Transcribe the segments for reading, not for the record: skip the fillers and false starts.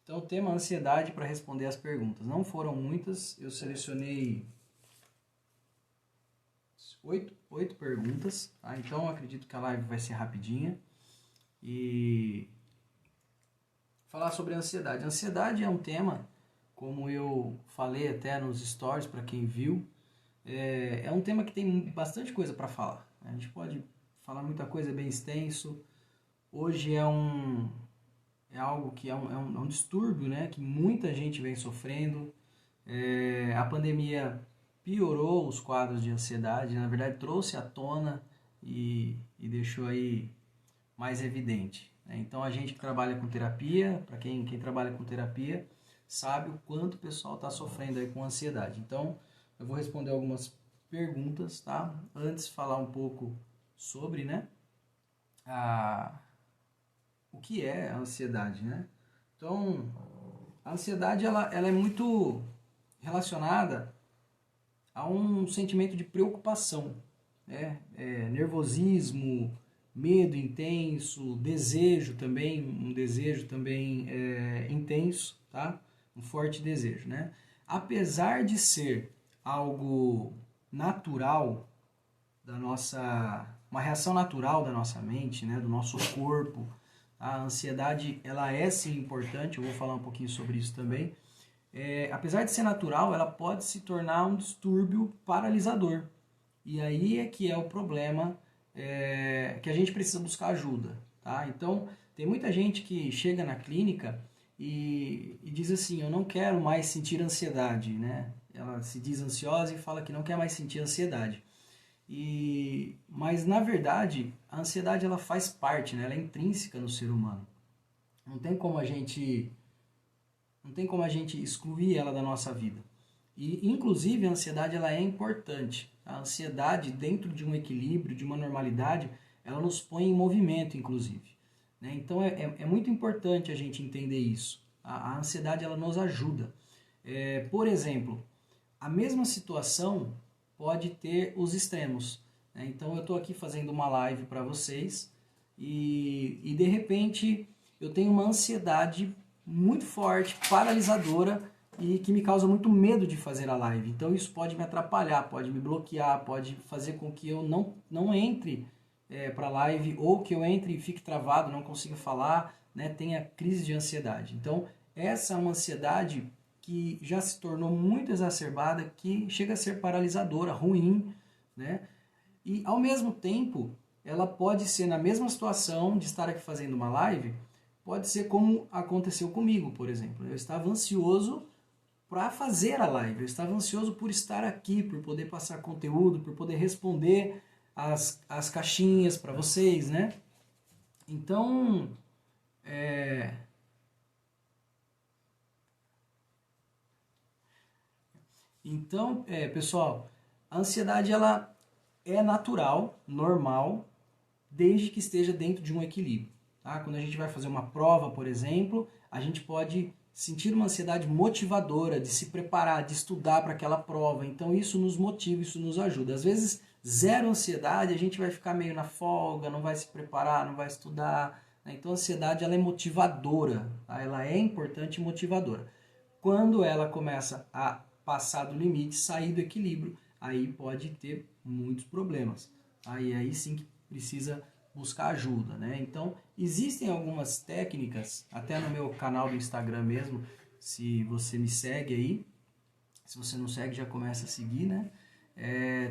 Então, o tema ansiedade para responder as perguntas. Não foram muitas, eu selecionei oito perguntas, tá? Então, acredito que a live vai ser rapidinha. E falar sobre ansiedade. Ansiedade é um tema, como eu falei até nos stories para quem viu, é um tema que tem bastante coisa para falar. A gente pode falar muita coisa, é bem extenso. Hoje é algo que é um distúrbio, né, que muita gente vem sofrendo. A pandemia piorou os quadros de ansiedade, na verdade trouxe à tona e deixou aí mais evidente. Então a gente que trabalha com terapia, para quem trabalha com terapia, sabe o quanto o pessoal está sofrendo aí com ansiedade. Então eu vou responder algumas perguntas, tá? Antes falar um pouco sobre, né, o que é a ansiedade, né? Então, a ansiedade ela é muito relacionada a um sentimento de preocupação, né? Nervosismo, medo intenso, desejo também, um desejo também intenso, tá? Um forte desejo, né? Apesar de ser algo natural uma reação natural da nossa mente, né? Do nosso corpo, a ansiedade ela é sim importante, eu vou falar um pouquinho sobre isso também. Apesar de ser natural, ela pode se tornar um distúrbio paralisador. E aí é que é o problema, que a gente precisa buscar ajuda. Tá? Então, tem muita gente que chega na clínica e diz assim, eu não quero mais sentir ansiedade. Né? Ela se diz ansiosa e fala que não quer mais sentir ansiedade. Mas, na verdade, a ansiedade ela faz parte, né? Ela é intrínseca no ser humano. Não tem como a gente excluir ela da nossa vida. E, inclusive, a ansiedade ela é importante. A ansiedade, dentro de um equilíbrio, de uma normalidade, ela nos põe em movimento, inclusive. Né? Então, é muito importante a gente entender isso. A ansiedade ela nos ajuda. Por exemplo, a mesma situação pode ter os extremos. Né? Então, eu estou aqui fazendo uma live para vocês e, de repente, eu tenho uma ansiedade muito forte, paralisadora e que me causa muito medo de fazer a live. Então isso pode me atrapalhar, pode me bloquear, pode fazer com que eu não entre para a live ou que eu entre e fique travado, não consiga falar, né, tenha crise de ansiedade. Então essa é uma ansiedade que já se tornou muito exacerbada, que chega a ser paralisadora, ruim, né? E ao mesmo tempo ela pode ser na mesma situação de estar aqui fazendo uma live. Pode ser como aconteceu comigo, por exemplo. Eu estava ansioso para fazer a live, eu estava ansioso por estar aqui, por poder passar conteúdo, por poder responder as caixinhas para vocês, né? Então, pessoal, a ansiedade ela é natural, normal, desde que esteja dentro de um equilíbrio. Tá? Quando a gente vai fazer uma prova, por exemplo, a gente pode sentir uma ansiedade motivadora de se preparar, de estudar para aquela prova. Então isso nos motiva, isso nos ajuda. Às vezes, zero ansiedade, a gente vai ficar meio na folga, não vai se preparar, não vai estudar. Né? Então a ansiedade ela é motivadora, tá? Ela é importante e motivadora. Quando ela começa a passar do limite, sair do equilíbrio, aí pode ter muitos problemas. Aí sim que precisa buscar ajuda, né? Então, existem algumas técnicas, até no meu canal do Instagram mesmo, se você me segue aí, se você não segue, já começa a seguir, né?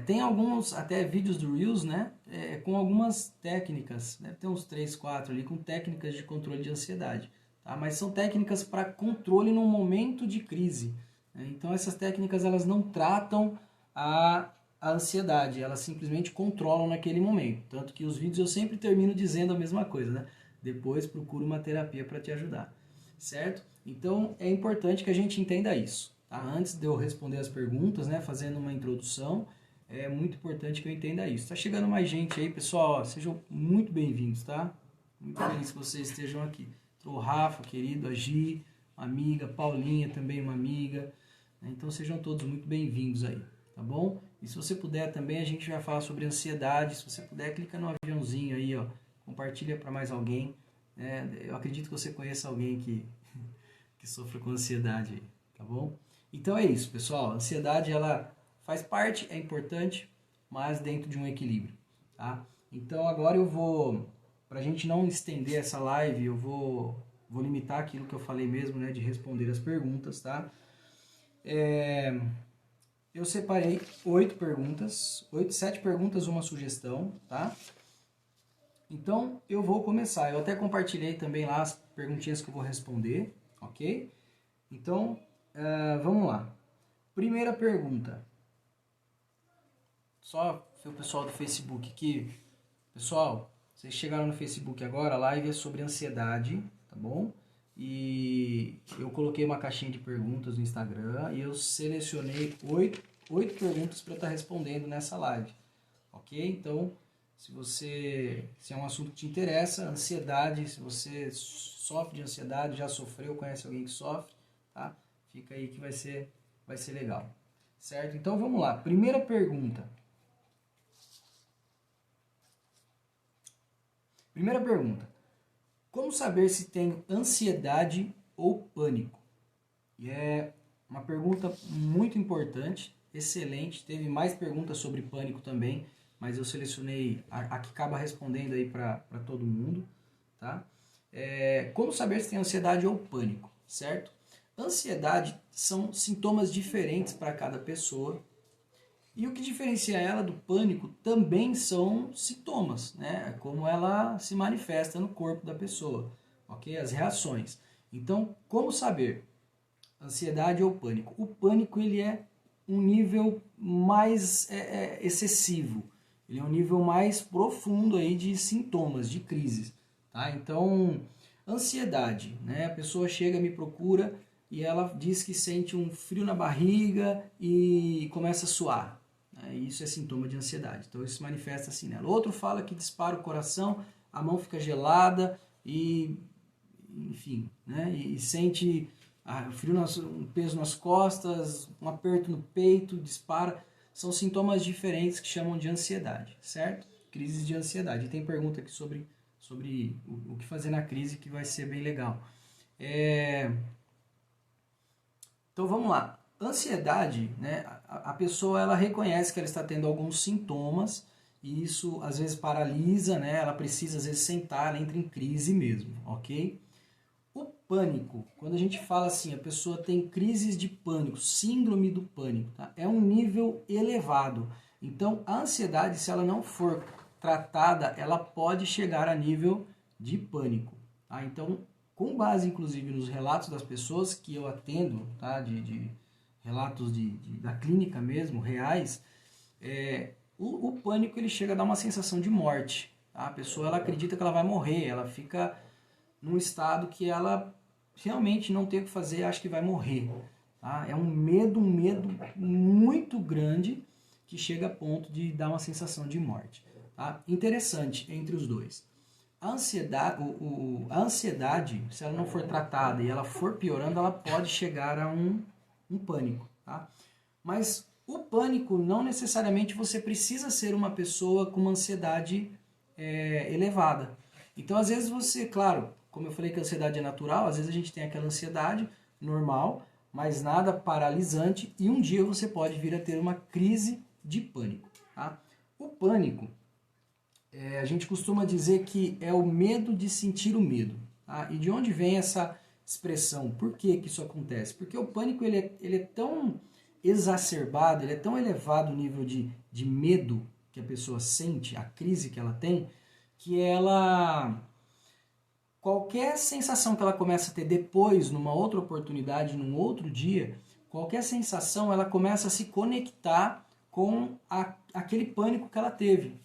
Tem alguns, até vídeos do Reels, né? Com algumas técnicas, deve ter uns 3, 4 ali, com técnicas de controle de ansiedade, tá? Mas são técnicas para controle num momento de crise, né? Então, essas técnicas, elas não tratam a ansiedade, elas simplesmente controlam naquele momento. Tanto que os vídeos eu sempre termino dizendo a mesma coisa, né? Depois procura uma terapia para te ajudar, certo? Então é importante que a gente entenda isso. Tá? Antes de eu responder as perguntas, né, fazendo uma introdução, é muito importante que eu entenda isso. Tá chegando mais gente aí, pessoal, sejam muito bem-vindos, tá? Muito feliz que vocês estejam aqui. O Rafa, querido, a Gi, uma amiga, Paulinha também uma amiga, né? Então sejam todos muito bem-vindos aí, tá bom? E se você puder também, a gente vai falar sobre ansiedade. Se você puder, clica no aviãozinho aí, ó, compartilha para mais alguém. Eu acredito que você conheça alguém que sofre com ansiedade aí, tá bom? Então é isso, pessoal. A ansiedade, ela faz parte, é importante, mas dentro de um equilíbrio, tá? Então agora eu vou, pra gente não estender essa live, eu vou limitar aquilo que eu falei mesmo, né, de responder as perguntas, tá? Eu separei 8 perguntas, 7 perguntas, uma sugestão, tá? Então eu vou começar. Eu até compartilhei também lá as perguntinhas que eu vou responder, ok? Então vamos lá. Primeira pergunta. Só o pessoal do Facebook aqui. Pessoal, vocês chegaram no Facebook agora, a live é sobre ansiedade, tá bom? E eu coloquei uma caixinha de perguntas no Instagram e eu selecionei 8 perguntas para eu estar respondendo nessa live, ok? Então, se é um assunto que te interessa, ansiedade, se você sofre de ansiedade, já sofreu, conhece alguém que sofre, tá? Fica aí que vai ser legal, certo? Então vamos lá, primeira pergunta. Primeira pergunta. Como saber se tenho ansiedade ou pânico? E é uma pergunta muito importante, excelente. Teve mais perguntas sobre pânico também, mas eu selecionei a que acaba respondendo aí para todo mundo, tá? Como saber se tem ansiedade ou pânico, certo? Ansiedade são sintomas diferentes para cada pessoa. E o que diferencia ela do pânico também são sintomas, né? Como ela se manifesta no corpo da pessoa, ok? As reações. Então, como saber? Ansiedade ou pânico? O pânico, ele é um nível mais excessivo. Ele é um nível mais profundo aí de sintomas, de crises, tá? Então, ansiedade, né? A pessoa chega, me procura e ela diz que sente um frio na barriga e começa a suar. Isso é sintoma de ansiedade, então isso se manifesta assim nela. Outro fala que dispara o coração, a mão fica gelada e, enfim, né? E sente frio, um peso nas costas, um aperto no peito, dispara. São sintomas diferentes que chamam de ansiedade, certo? Crises de ansiedade. E tem pergunta aqui sobre o que fazer na crise, que vai ser bem legal. Então vamos lá. Ansiedade, né? A pessoa, ela reconhece que ela está tendo alguns sintomas e isso às vezes paralisa, né? Ela precisa às vezes sentar, ela entra em crise mesmo, ok? O pânico, quando a gente fala assim, a pessoa tem crises de pânico, síndrome do pânico, tá? É um nível elevado. Então a ansiedade, se ela não for tratada, ela pode chegar a nível de pânico, tá? Então, com base inclusive nos relatos das pessoas que eu atendo, tá? De relatos da clínica mesmo, reais, o pânico, ele chega a dar uma sensação de morte. Tá? A pessoa, ela acredita que ela vai morrer, ela fica num estado que ela realmente não tem o que fazer, acha que vai morrer. Tá? É um medo muito grande que chega a ponto de dar uma sensação de morte. Tá? Interessante entre os dois. A ansiedade, se ela não for tratada e ela for piorando, ela pode chegar a um pânico, tá? Mas o pânico, não necessariamente você precisa ser uma pessoa com uma ansiedade elevada. Então, às vezes você, claro, como eu falei que a ansiedade é natural, às vezes a gente tem aquela ansiedade normal, mas nada paralisante, e um dia você pode vir a ter uma crise de pânico, tá? O pânico, a gente costuma dizer que é o medo de sentir o medo, tá? E de onde vem essa expressão? Por que isso acontece? Porque o pânico, ele é tão exacerbado, ele é tão elevado o nível de medo que a pessoa sente, a crise que ela tem, que ela, qualquer sensação que ela começa a ter depois, numa outra oportunidade, num outro dia, qualquer sensação, ela começa a se conectar com aquele pânico que ela teve.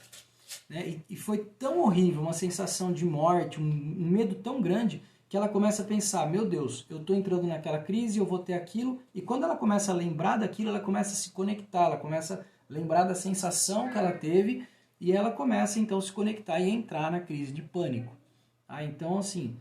Né? E foi tão horrível, uma sensação de morte, um medo tão grande, que ela começa a pensar, meu Deus, eu estou entrando naquela crise, eu vou ter aquilo, e quando ela começa a lembrar daquilo, ela começa a se conectar, ela começa a lembrar da sensação que ela teve, e ela começa então a se conectar e entrar na crise de pânico. Então, assim,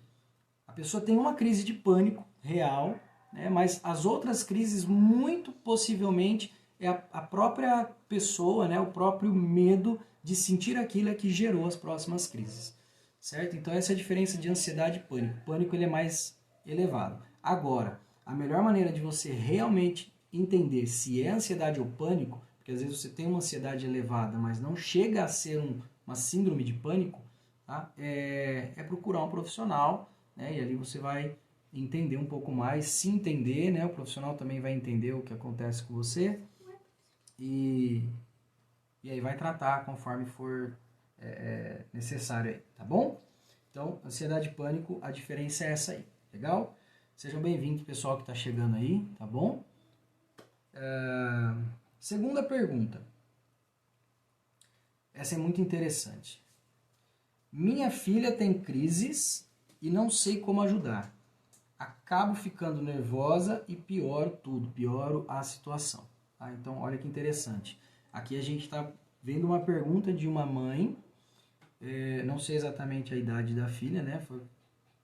a pessoa tem uma crise de pânico real, né, mas as outras crises, muito possivelmente, é a própria pessoa, né, o próprio medo de sentir aquilo é que gerou as próximas crises. Certo? Então essa é a diferença de ansiedade e pânico. O pânico, ele é mais elevado. Agora, a melhor maneira de você realmente entender se é ansiedade ou pânico, porque às vezes você tem uma ansiedade elevada, mas não chega a ser uma síndrome de pânico, tá? É procurar um profissional, né? E ali você vai entender um pouco mais, se entender, né? O profissional também vai entender o que acontece com você e aí vai tratar conforme for necessário aí, tá bom? Então, ansiedade e pânico, a diferença é essa aí, legal? Sejam bem-vindos, pessoal que está chegando aí, tá bom? Segunda pergunta. Essa é muito interessante. Minha filha tem crises e não sei como ajudar. Acabo ficando nervosa e pioro tudo, pioro a situação. Tá? Então, olha que interessante. Aqui a gente está vendo uma pergunta de uma mãe, não sei exatamente a idade da filha, né? Foi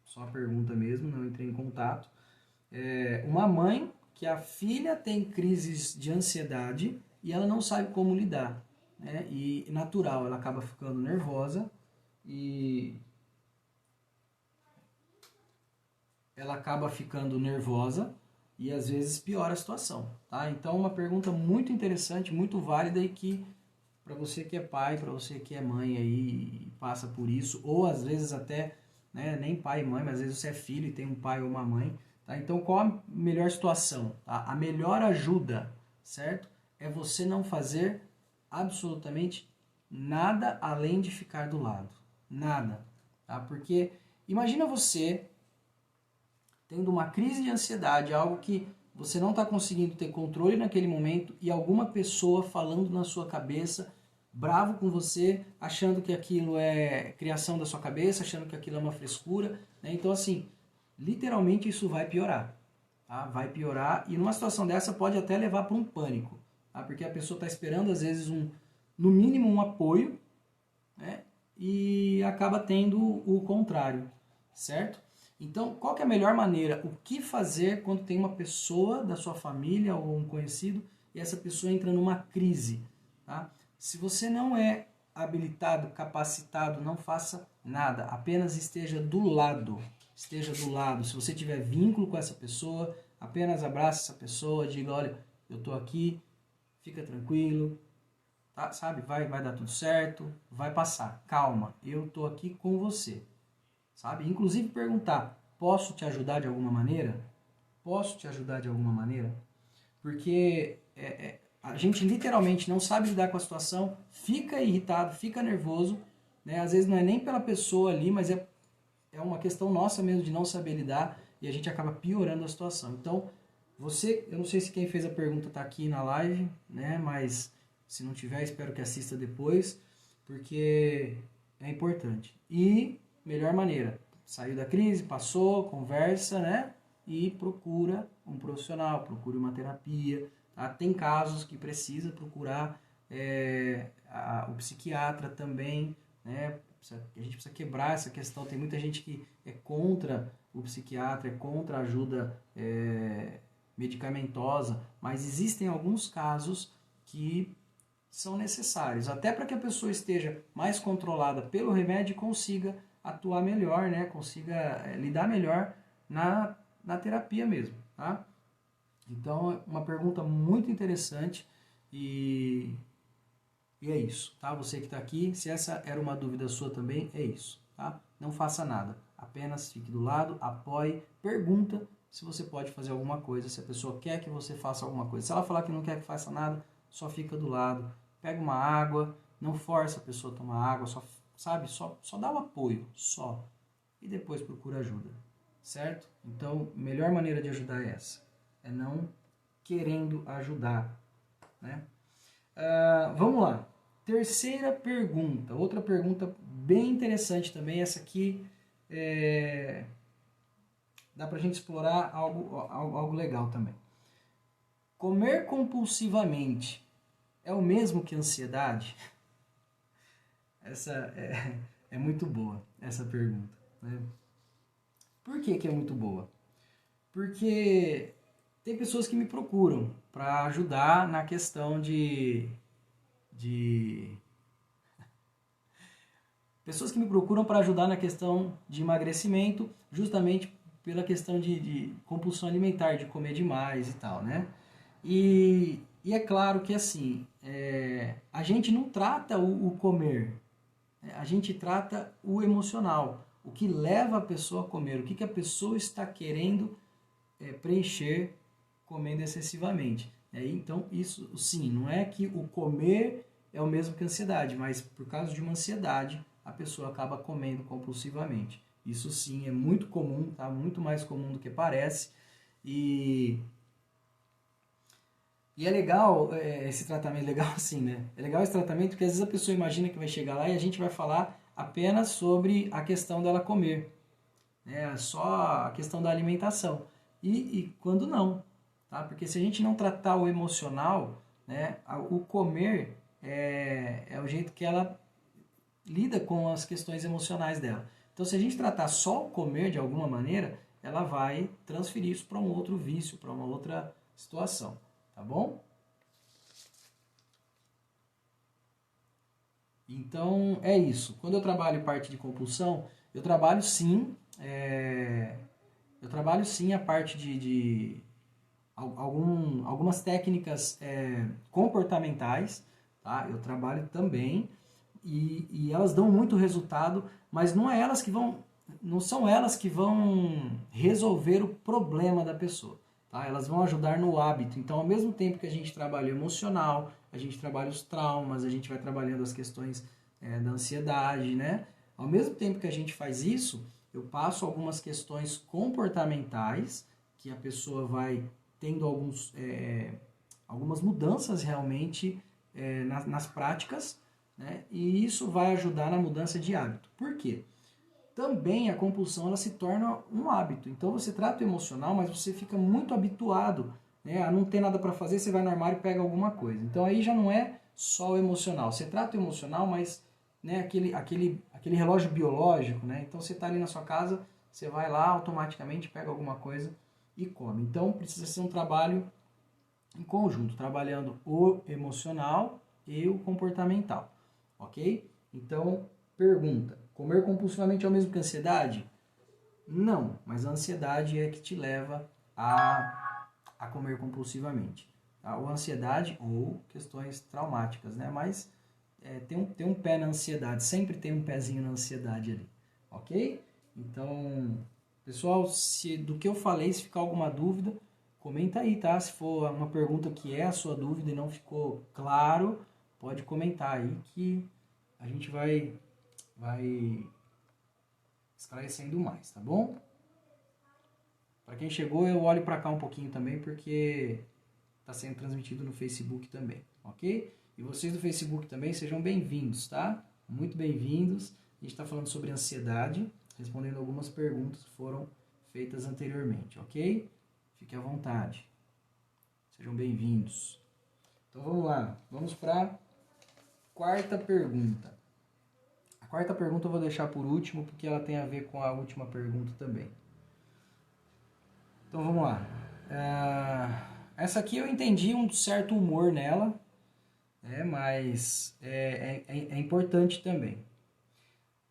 só a pergunta mesmo, não entrei em contato. Uma mãe que a filha tem crises de ansiedade e ela não sabe como lidar. Né? E natural, ela acaba ficando nervosa e às vezes piora a situação. Tá? Então, uma pergunta muito interessante, muito válida e que para você que é pai, para você que é mãe aí e passa por isso, ou às vezes até, né, nem pai e mãe, mas às vezes você é filho e tem um pai ou uma mãe. Tá? Então, qual a melhor situação? Tá? A melhor ajuda, certo? É você não fazer absolutamente nada além de ficar do lado. Nada. Tá? Porque imagina você tendo uma crise de ansiedade, algo que você não está conseguindo ter controle naquele momento e alguma pessoa falando na sua cabeça, bravo com você, achando que aquilo é criação da sua cabeça, achando que aquilo é uma frescura. Né? Então, assim, literalmente isso vai piorar. Tá? Vai piorar e numa situação dessa pode até levar para um pânico. Tá? Porque a pessoa está esperando, às vezes, no mínimo um apoio, né? E acaba tendo o contrário, certo? Então, qual que é a melhor maneira? O que fazer quando tem uma pessoa da sua família ou um conhecido e essa pessoa entra numa crise? Tá? Se você não é habilitado, capacitado, não faça nada. Apenas esteja do lado. Esteja do lado. Se você tiver vínculo com essa pessoa, apenas abrace essa pessoa, diga, olha, eu estou aqui, fica tranquilo, tá? Sabe? Vai dar tudo certo, vai passar. Calma, eu estou aqui com você. Sabe? Inclusive perguntar, posso te ajudar de alguma maneira? Posso te ajudar de alguma maneira? Porque a gente literalmente não sabe lidar com a situação, fica irritado, fica nervoso, né? Às vezes não é nem pela pessoa ali, mas é uma questão nossa mesmo de não saber lidar e a gente acaba piorando a situação. Então, eu não sei se quem fez a pergunta está aqui na live, né? Mas se não tiver, espero que assista depois, porque é importante. E melhor maneira, saiu da crise, passou, conversa, né? E procura um profissional, procure uma terapia. Tá? Tem casos que precisa procurar o psiquiatra também, né? A gente precisa quebrar essa questão. Tem muita gente que é contra o psiquiatra, é contra a ajuda medicamentosa, mas existem alguns casos que são necessários, até para que a pessoa esteja mais controlada pelo remédio e consiga atuar melhor, né? Consiga lidar melhor na terapia mesmo, tá? Então, é uma pergunta muito interessante e é isso, tá? Você que está aqui, se essa era uma dúvida sua também, é isso, tá? Não faça nada, apenas fique do lado, apoie, pergunta se você pode fazer alguma coisa, se a pessoa quer que você faça alguma coisa. Se ela falar que não quer que faça nada, só fica do lado, pega uma água, não força a pessoa a tomar água, só, sabe, só dá o apoio, só. E depois procura ajuda, certo? Então, a melhor maneira de ajudar é essa, é não querendo ajudar, né? Vamos lá. Terceira pergunta. Outra pergunta bem interessante também. Essa aqui dá pra gente explorar algo legal também. Comer compulsivamente é o mesmo que ansiedade? Essa é muito boa, essa pergunta. Né? Por que é muito boa? Porque tem pessoas que me procuram para ajudar na questão pessoas que me procuram para ajudar na questão de emagrecimento, justamente pela questão de compulsão alimentar, de comer demais e tal, né? E é claro que assim, a gente não trata o comer, a gente trata o emocional, o que leva a pessoa a comer, o que a pessoa está querendo preencher comendo excessivamente. Então, isso sim, não é que o comer é o mesmo que a ansiedade, mas por causa de uma ansiedade, a pessoa acaba comendo compulsivamente. Isso sim é muito comum, tá? Muito mais comum do que parece. E é legal esse tratamento, legal assim, né? É legal esse tratamento porque às vezes a pessoa imagina que vai chegar lá e a gente vai falar apenas sobre a questão dela comer, né? Só a questão da alimentação. E quando não, tá? Porque se a gente não tratar o emocional, né, o comer é o jeito que ela lida com as questões emocionais dela. Então, se a gente tratar só o comer de alguma maneira, ela vai transferir isso para um outro vício, para uma outra situação, tá bom? Então, é isso. Quando eu trabalho parte de compulsão, eu trabalho sim, a parte de algumas técnicas comportamentais, tá? Eu trabalho também e elas dão muito resultado, mas não são elas que vão resolver o problema da pessoa, tá? Elas vão ajudar no hábito. Então, ao mesmo tempo que a gente trabalha o emocional, a gente trabalha os traumas, a gente vai trabalhando as questões da ansiedade, né? Ao mesmo tempo que a gente faz isso, eu passo algumas questões comportamentais que a pessoa vai tendo algumas mudanças realmente nas práticas, né? E isso vai ajudar na mudança de hábito. Por quê? Também a compulsão ela se torna um hábito. Então você trata o emocional, mas você fica muito habituado, né, a não ter nada para fazer, você vai no armário e pega alguma coisa. Então aí já não é só o emocional. Você trata o emocional, mas né, aquele relógio biológico, né? Então você está ali na sua casa, você vai lá automaticamente, pega alguma coisa e come. Então precisa ser um trabalho em conjunto, trabalhando o emocional e o comportamental, ok? Então, pergunta, comer compulsivamente é o mesmo que ansiedade? Não, mas a ansiedade é que te leva a comer compulsivamente. Tá? Ou ansiedade ou questões traumáticas, né? Mas tem um pé na ansiedade, sempre tem um pezinho na ansiedade ali, ok? Então, pessoal, se do que eu falei, se ficar alguma dúvida, comenta aí, tá? Se for uma pergunta que é a sua dúvida e não ficou claro, pode comentar aí que a gente vai esclarecendo mais, tá bom? Para quem chegou, eu olho para cá um pouquinho também, porque está sendo transmitido no Facebook também, ok? E vocês do Facebook também, sejam bem-vindos, tá? Muito bem-vindos. A gente está falando sobre ansiedade, respondendo algumas perguntas que foram feitas anteriormente, ok? Fique à vontade. Sejam bem-vindos. Então vamos lá, vamos para a quarta pergunta. A quarta pergunta eu vou deixar por último, porque ela tem a ver com a última pergunta também. Então vamos lá. Essa aqui eu entendi um certo humor nela, mas é importante também.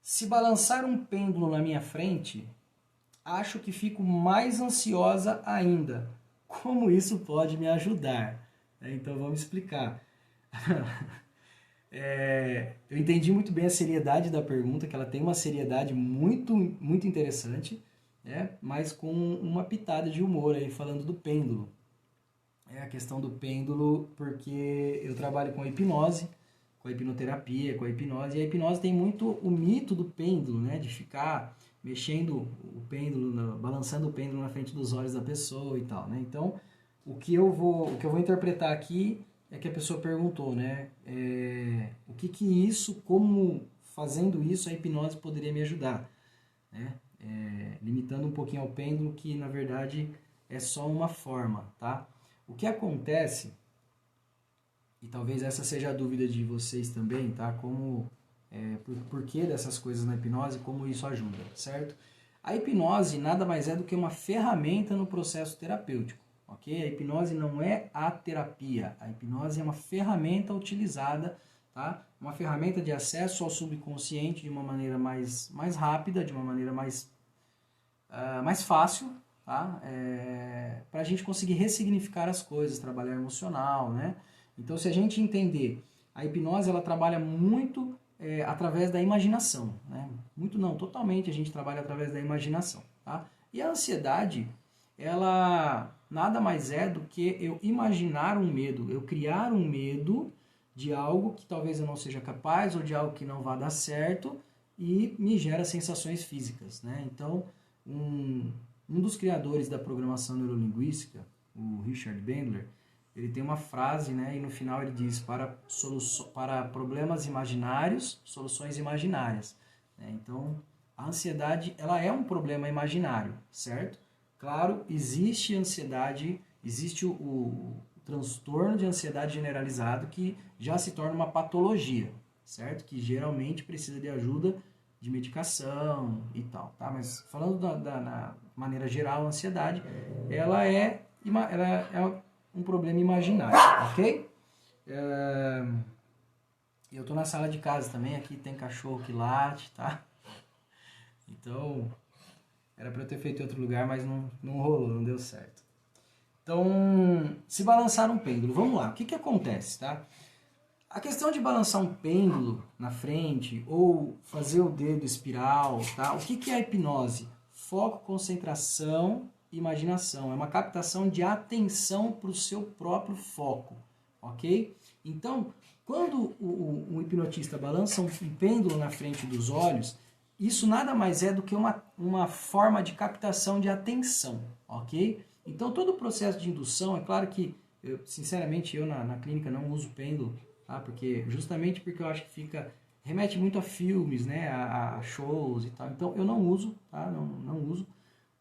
Se balançar um pêndulo na minha frente, acho que fico mais ansiosa ainda. Como isso pode me ajudar? Então vamos explicar. Eu entendi muito bem a seriedade da pergunta, que ela tem uma seriedade muito, muito interessante, mas com uma pitada de humor aí, falando do pêndulo. A questão do pêndulo, porque eu trabalho com a hipnose, com a hipnoterapia, com a hipnose, e a hipnose tem muito o mito do pêndulo, né, de ficar mexendo o pêndulo, balançando o pêndulo na frente dos olhos da pessoa e tal, né? Então, o que eu vou interpretar aqui é que a pessoa perguntou, né, o que isso, como fazendo isso a hipnose poderia me ajudar, né? Limitando um pouquinho ao pêndulo, que na verdade é só uma forma, tá? O que acontece, e talvez essa seja a dúvida de vocês também, tá? Por que dessas coisas na hipnose, como isso ajuda, certo? A hipnose nada mais é do que uma ferramenta no processo terapêutico, ok? A hipnose não é a terapia, a hipnose é uma ferramenta utilizada, tá? Uma ferramenta de acesso ao subconsciente de uma maneira mais rápida, de uma maneira mais mais fácil, tá? Para a gente conseguir ressignificar as coisas, trabalhar emocional, né? Então, se a gente entender, a hipnose ela trabalha muito através da imaginação, né? Muito não, totalmente a gente trabalha através da imaginação, tá? E a ansiedade, ela nada mais é do que eu imaginar um medo, eu criar um medo de algo que talvez eu não seja capaz ou de algo que não vá dar certo e me gera sensações físicas, né? Então, um dos criadores da programação neurolinguística, o Richard Bandler, ele tem uma frase, né? E no final ele diz, para problemas imaginários, soluções imaginárias, né? Então, a ansiedade, ela é um problema imaginário, certo? Claro, existe ansiedade, existe o transtorno de ansiedade generalizado que já se torna uma patologia, certo? Que geralmente precisa de ajuda de medicação e tal, tá? Mas falando na maneira geral, a ansiedade, ela é um problema imaginário, ok? Eu tô na sala de casa também, aqui tem cachorro que late, tá? Então, era para eu ter feito em outro lugar, mas não rolou, não deu certo. Então, se balançar um pêndulo, vamos lá, o que acontece, tá? A questão de balançar um pêndulo na frente ou fazer o dedo espiral, tá? O que é a hipnose? Foco, concentração, imaginação. É uma captação de atenção para o seu próprio foco, ok? Então, quando o hipnotista balança um pêndulo na frente dos olhos, isso nada mais é do que uma forma de captação de atenção, ok? Então, todo o processo de indução, é claro que, sinceramente, eu na clínica não uso pêndulo, tá? Justamente porque eu acho que remete muito a filmes, né? A shows e tal. Então, eu não uso, tá? Não uso.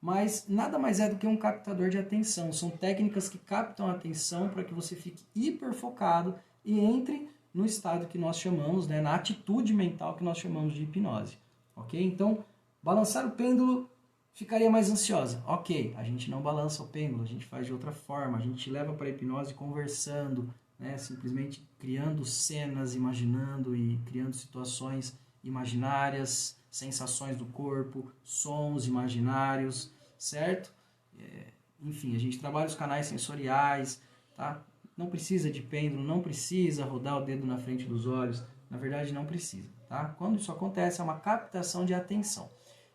Mas nada mais é do que um captador de atenção. São técnicas que captam a atenção para que você fique hiperfocado e entre no estado que nós chamamos, né? Na atitude mental que nós chamamos de hipnose. Ok? Então, balançar o pêndulo ficaria mais ansiosa. Ok, a gente não balança o pêndulo, a gente faz de outra forma, a gente leva para a hipnose conversando, né? Simplesmente criando cenas, imaginando e criando situações imaginárias, sensações do corpo, sons imaginários, certo? Enfim, a gente trabalha os canais sensoriais, tá? Não precisa de pêndulo, não precisa rodar o dedo na frente dos olhos, na verdade não precisa, tá? Quando isso acontece é uma captação de atenção.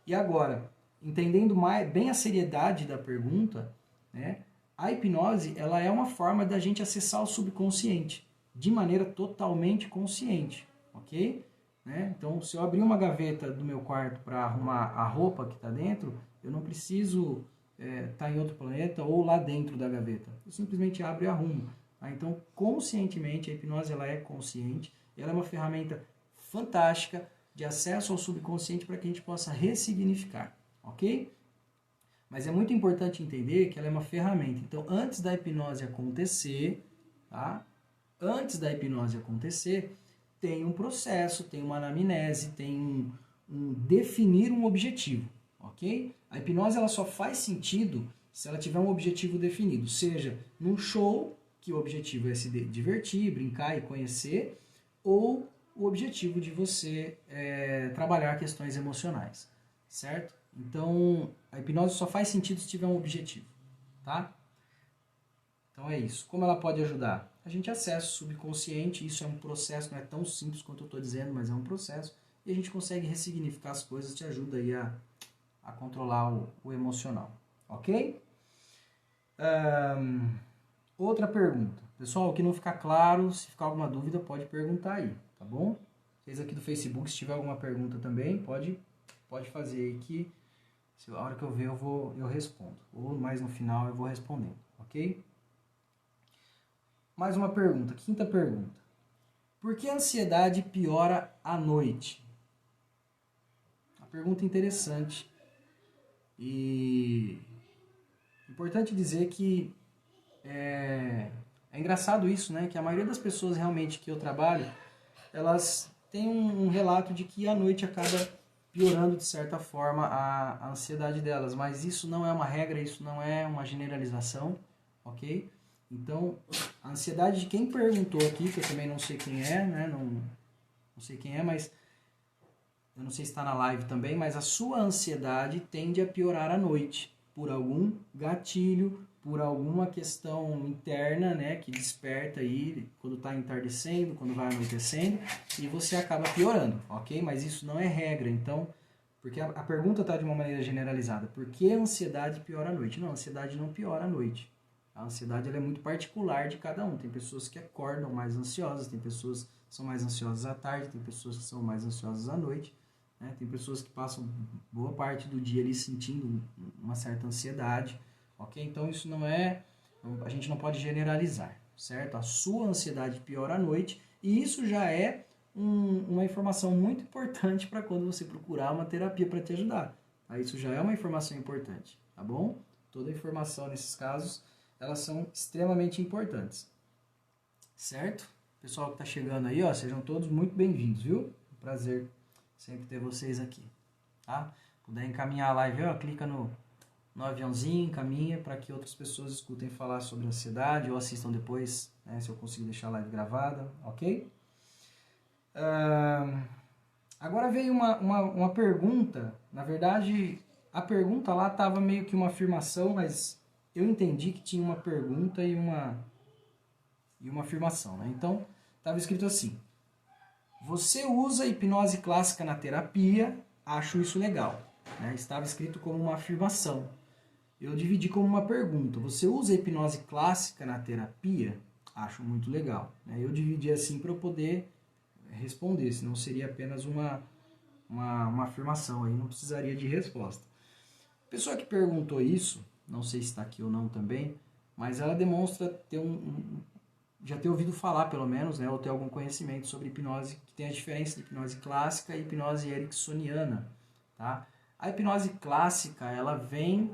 E agora, entendendo bem a seriedade da pergunta, né? A hipnose, ela é uma forma da gente acessar o subconsciente, de maneira totalmente consciente, ok? Né? Então, se eu abrir uma gaveta do meu quarto para arrumar a roupa que está dentro, eu não preciso estar em outro planeta ou lá dentro da gaveta. Eu simplesmente abro e arrumo. Tá? Então, conscientemente, a hipnose ela é consciente, ela é uma ferramenta fantástica de acesso ao subconsciente para que a gente possa ressignificar, ok? Mas é muito importante entender que ela é uma ferramenta. Então, antes da hipnose acontecer, tá? Antes da hipnose acontecer, tem um processo, tem uma anamnese, tem definir um objetivo, ok? A hipnose ela só faz sentido se ela tiver um objetivo definido, seja num show, que o objetivo é se divertir, brincar e conhecer, ou o objetivo de você trabalhar questões emocionais, certo? Então, a hipnose só faz sentido se tiver um objetivo, tá? Então é isso. Como ela pode ajudar? A gente acessa o subconsciente, isso é um processo, não é tão simples quanto eu estou dizendo, mas é um processo, e a gente consegue ressignificar as coisas, te ajuda aí a controlar o emocional, ok? Outra pergunta. Pessoal, o que não ficar claro, se ficar alguma dúvida, pode perguntar aí, tá bom? Vocês aqui do Facebook, se tiver alguma pergunta também, pode fazer aí que a hora que eu ver eu respondo. Ou mais no final eu vou respondendo, ok? Mais uma pergunta, quinta pergunta. Por que a ansiedade piora à noite? Uma pergunta interessante. E importante dizer que é engraçado isso, né? Que a maioria das pessoas realmente que eu trabalho, elas têm um relato de que à noite acaba piorando de certa forma a ansiedade delas. Mas isso não é uma regra, isso não é uma generalização, ok? Então, a ansiedade de quem perguntou aqui, que eu também não sei quem é, né? Não sei quem é, mas eu não sei se está na live também, mas a sua ansiedade tende a piorar à noite, por algum gatilho, por alguma questão interna, né, que desperta aí quando está entardecendo, quando vai anoitecendo, e você acaba piorando, ok? Mas isso não é regra, então, porque a pergunta está de uma maneira generalizada, por que a ansiedade piora à noite? Não, a ansiedade não piora à noite. A ansiedade ela é muito particular de cada um. Tem pessoas que acordam mais ansiosas, tem pessoas que são mais ansiosas à tarde, tem pessoas que são mais ansiosas à noite, né? Tem pessoas que passam boa parte do dia ali sentindo uma certa ansiedade, ok? Então isso não é, a gente não pode generalizar, certo? A sua ansiedade piora à noite e isso já é uma informação muito importante para quando você procurar uma terapia para te ajudar. Tá? Isso já é uma informação importante, tá bom? Toda informação nesses casos, elas são extremamente importantes, certo? Pessoal que está chegando aí, ó, sejam todos muito bem-vindos, viu? Um prazer sempre ter vocês aqui, tá? Puder encaminhar a live, ó, clica no aviãozinho, encaminha para que outras pessoas escutem falar sobre ansiedade ou assistam depois, né, se eu conseguir deixar a live gravada, ok? Agora veio uma pergunta, na verdade a pergunta lá estava meio que uma afirmação, mas eu entendi que tinha uma pergunta e uma afirmação, né? Então estava escrito assim: você usa hipnose clássica na terapia? Acho isso legal. Né? Estava escrito como uma afirmação. Eu dividi como uma pergunta. Você usa hipnose clássica na terapia? Acho muito legal. Né? Eu dividi assim para eu poder responder, senão seria apenas uma afirmação, aí não precisaria de resposta. A pessoa que perguntou isso, não sei se está aqui ou não também, mas ela demonstra ter já ter ouvido falar pelo menos, né, ou ter algum conhecimento sobre hipnose, que tem a diferença de hipnose clássica e hipnose ericksoniana. Tá? A hipnose clássica, ela vem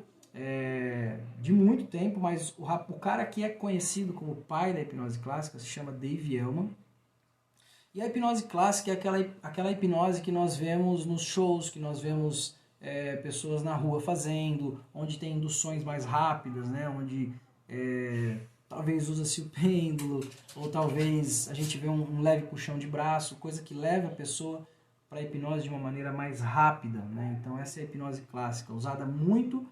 de muito tempo, mas o cara que é conhecido como o pai da hipnose clássica se chama Dave Elman. E a hipnose clássica é aquela hipnose que nós vemos nos shows, que nós vemos pessoas na rua fazendo, onde tem induções mais rápidas, né? Onde talvez usa-se o pêndulo, ou talvez a gente vê um leve puxão de braço, coisa que leva a pessoa para a hipnose de uma maneira mais rápida. Né? Então essa é a hipnose clássica, usada muito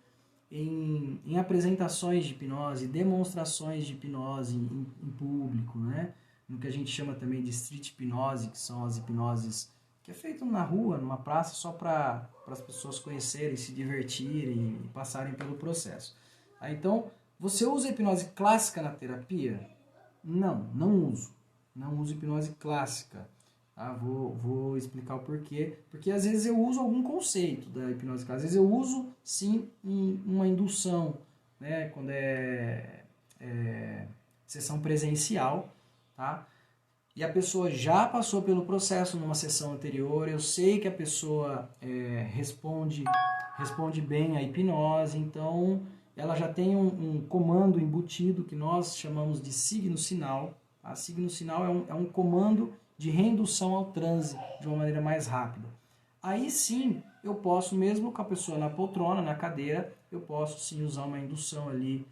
em apresentações de hipnose, demonstrações de hipnose em público, né? No que a gente chama também de street hipnose, que são as hipnoses que é feito na rua, numa praça, só para as pessoas conhecerem, se divertirem e passarem pelo processo. Então, você usa hipnose clássica na terapia? Não, não uso. Não uso hipnose clássica. Tá? Vou explicar o porquê. Porque às vezes eu uso algum conceito da hipnose clássica. Às vezes eu uso, sim, uma indução, né? Quando é sessão presencial, tá? E a pessoa já passou pelo processo numa sessão anterior, eu sei que a pessoa responde bem à hipnose, então ela já tem um comando embutido que nós chamamos de signo-sinal. Tá? Signo-sinal é um comando de reindução ao transe de uma maneira mais rápida. Aí sim, eu posso, mesmo com a pessoa na poltrona, na cadeira, eu posso sim usar uma indução ali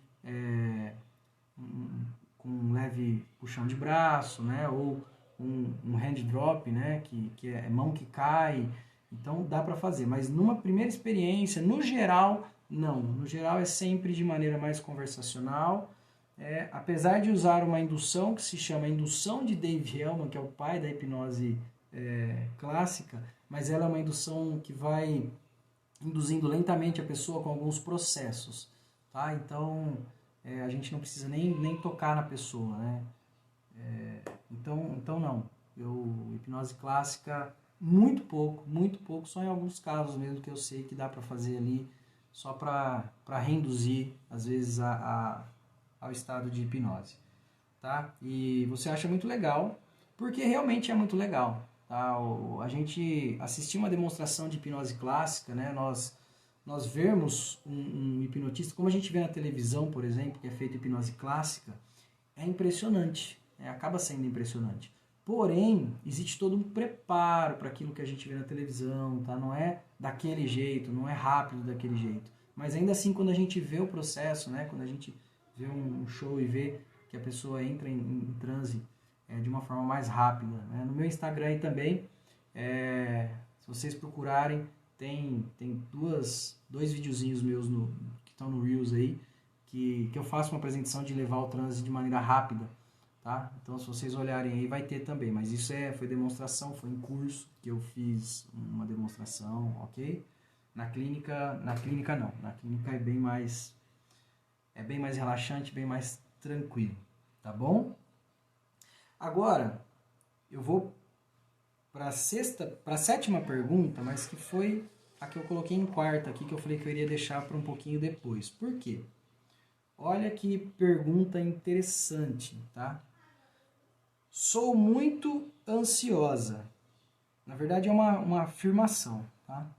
com um leve puxão de braço, né? Ou um hand drop, né? Que é mão que cai. Então dá para fazer, mas numa primeira experiência, no geral, não. No geral é sempre de maneira mais conversacional. Apesar de usar uma indução que se chama indução de Dave Hellman, que é o pai da hipnose clássica, mas ela é uma indução que vai induzindo lentamente a pessoa com alguns processos. Tá? Então a gente não precisa nem tocar na pessoa, né? Então não. Hipnose clássica, muito pouco, só em alguns casos mesmo que eu sei que dá para fazer ali, só para reinduzir, às vezes, ao estado de hipnose. Tá? E você acha muito legal, porque realmente é muito legal. Tá? A gente assistir uma demonstração de hipnose clássica, né? Nós vermos um hipnotista, como a gente vê na televisão, por exemplo, que é feito hipnose clássica, é impressionante, acaba sendo impressionante. Porém, existe todo um preparo para aquilo que a gente vê na televisão, tá? Não é daquele jeito, não é rápido daquele jeito. Mas ainda assim, quando a gente vê o processo, né? Quando a gente vê um show e vê que a pessoa entra em transe de uma forma mais rápida. Né? No meu Instagram aí também, Se vocês procurarem, tem dois videozinhos meus que estão no Reels aí, que eu faço uma apresentação de levar o transe de maneira rápida, tá? Então, se vocês olharem aí, vai ter também. Mas isso foi demonstração, foi em curso que eu fiz uma demonstração, ok? Na clínica não. Na clínica é bem mais relaxante, bem mais tranquilo, tá bom? Agora, eu vou para a sétima pergunta, mas que foi a que eu coloquei em quarta aqui, que eu falei que eu iria deixar para um pouquinho depois. Por quê? Olha que pergunta interessante, tá? Sou muito ansiosa. Na verdade é uma afirmação, tá?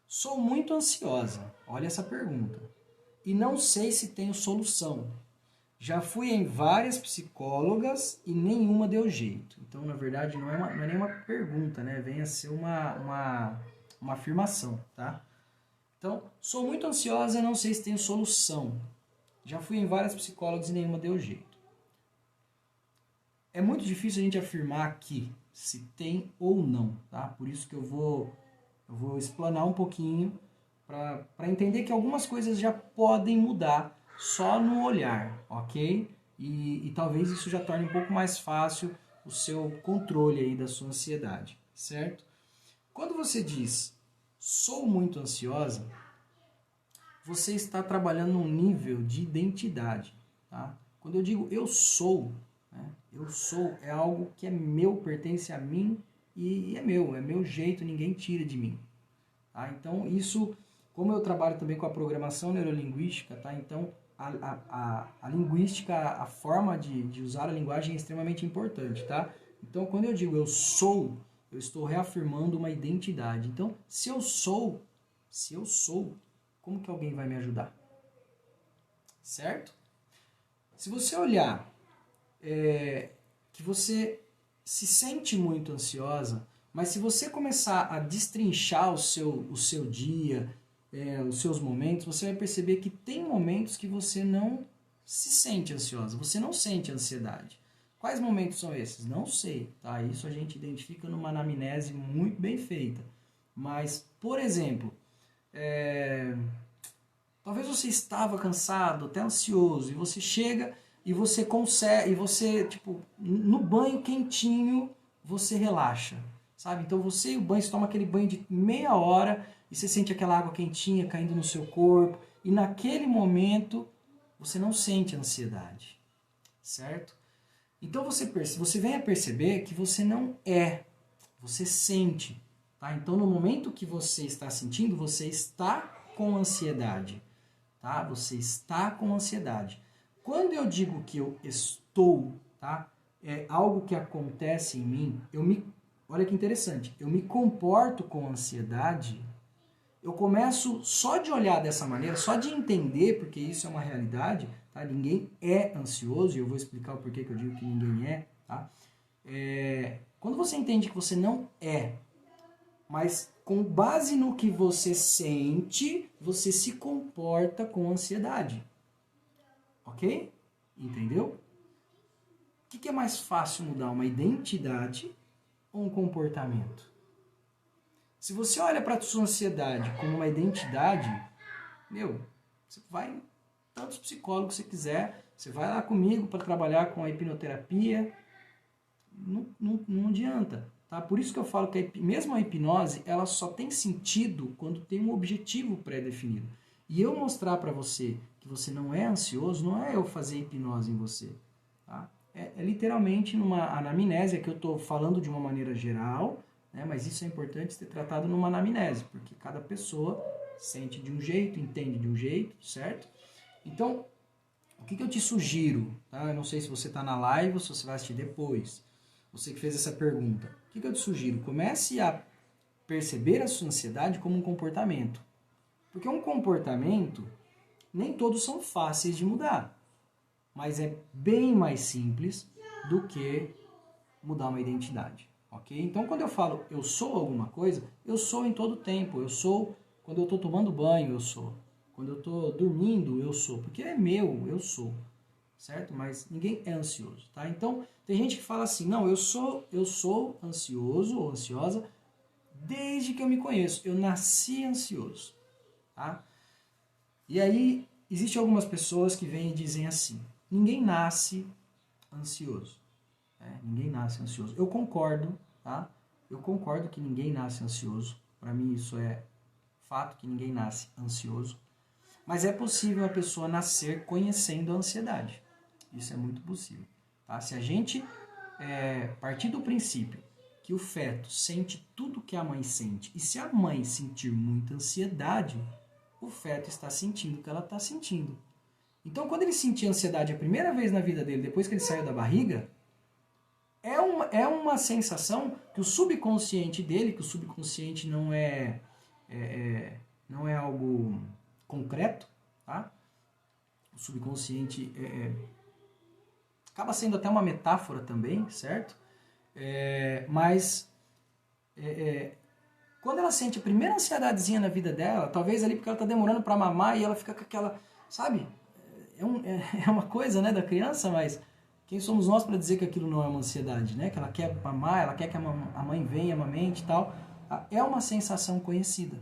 Sou muito ansiosa. Olha essa pergunta. E não sei se tenho solução. Já fui em várias psicólogas e nenhuma deu jeito. Então, na verdade, não é nenhuma pergunta, né? Vem a ser uma afirmação, tá? Então, sou muito ansiosa e não sei se tenho solução. Já fui em várias psicólogas e nenhuma deu jeito. É muito difícil a gente afirmar aqui se tem ou não, tá? Por isso que eu vou explanar um pouquinho para entender que algumas coisas já podem mudar só no olhar, ok? E talvez isso já torne um pouco mais fácil o seu controle aí da sua ansiedade, certo? Quando você diz, sou muito ansiosa, você está trabalhando num nível de identidade, tá? Quando eu digo eu sou, né? Eu sou é algo que é meu, pertence a mim e é meu jeito, ninguém tira de mim, tá? Então isso, como eu trabalho também com a programação neurolinguística, tá? Então a linguística, a forma de usar a linguagem é extremamente importante, tá? Então, quando eu digo eu sou, eu estou reafirmando uma identidade. Então, se eu sou, como que alguém vai me ajudar? Certo? Se você olhar que você se sente muito ansiosa, mas se você começar a destrinchar o seu dia, os seus momentos, você vai perceber que tem momentos que você não se sente ansiosa, você não sente ansiedade. Quais momentos são esses? Não sei, tá? Isso a gente identifica numa anamnese muito bem feita. Mas, por exemplo, talvez você estava cansado, até ansioso, e você chega e você consegue, e você, tipo, no banho quentinho, você relaxa, sabe? Então você e o banho, você toma aquele banho de meia hora, e você sente aquela água quentinha caindo no seu corpo, e naquele momento você não sente ansiedade, certo? Então você vem a perceber que você não você sente, tá? Então no momento que você está sentindo, você está com ansiedade, tá? Você está com ansiedade. Quando eu digo que eu estou, tá? É algo que acontece em mim, olha que interessante, eu me comporto com ansiedade. Eu começo só de olhar dessa maneira, só de entender, porque isso é uma realidade, tá? Ninguém é ansioso, e eu vou explicar o porquê que eu digo que ninguém tá? Quando você entende que você não mas com base no que você sente, você se comporta com ansiedade. Ok? Entendeu? O que é mais fácil mudar, uma identidade ou um comportamento? Se você olha para a sua ansiedade como uma identidade, você vai em tantos psicólogos que você quiser, você vai lá comigo para trabalhar com a hipnoterapia, não adianta, tá? Por isso que eu falo que mesmo a hipnose, ela só tem sentido quando tem um objetivo pré-definido. E eu mostrar para você que você não é ansioso, não é eu fazer hipnose em você, tá? É literalmente numa anamnese, que eu estou falando de uma maneira geral, né? Mas isso é importante ser tratado numa anamnese, porque cada pessoa sente de um jeito, entende de um jeito, certo? Então, o que eu te sugiro, tá? Eu não sei se você está na live ou se você vai assistir depois. Você que fez essa pergunta. O que eu te sugiro? Comece a perceber a sua ansiedade como um comportamento. Porque um comportamento, nem todos são fáceis de mudar. Mas é bem mais simples do que mudar uma identidade. Ok? Então, quando eu falo eu sou alguma coisa, eu sou em todo tempo. Eu sou quando eu estou tomando banho, eu sou. Quando eu estou dormindo, eu sou. Porque é meu, eu sou. Certo? Mas ninguém é ansioso, tá? Então, tem gente que fala assim, não, eu sou ansioso ou ansiosa Desde que eu me conheço, eu nasci ansioso. Tá? E aí, existem algumas pessoas que vêm e dizem assim, ninguém nasce ansioso. Ninguém nasce ansioso. Eu concordo, tá? Eu concordo que ninguém nasce ansioso. Para mim isso é fato, que ninguém nasce ansioso. Mas é possível a pessoa nascer conhecendo a ansiedade. Isso é muito possível. Tá? Se a gente partir do princípio que o feto sente tudo que a mãe sente, e se a mãe sentir muita ansiedade, o feto está sentindo o que ela está sentindo. Então, quando ele sentir ansiedade a primeira vez na vida dele, depois que ele saiu da barriga, é uma sensação que o subconsciente dele, que o subconsciente não é algo concreto, tá? O subconsciente acaba sendo até uma metáfora também, certo? Mas quando ela sente a primeira ansiedadezinha na vida dela, talvez ali porque ela está demorando para mamar e ela fica com aquela, sabe? É uma coisa, né, da criança, mas quem somos nós para dizer que aquilo não é uma ansiedade, né? Que ela quer mamar, ela quer que a mãe venha, amamente e tal. É uma sensação conhecida,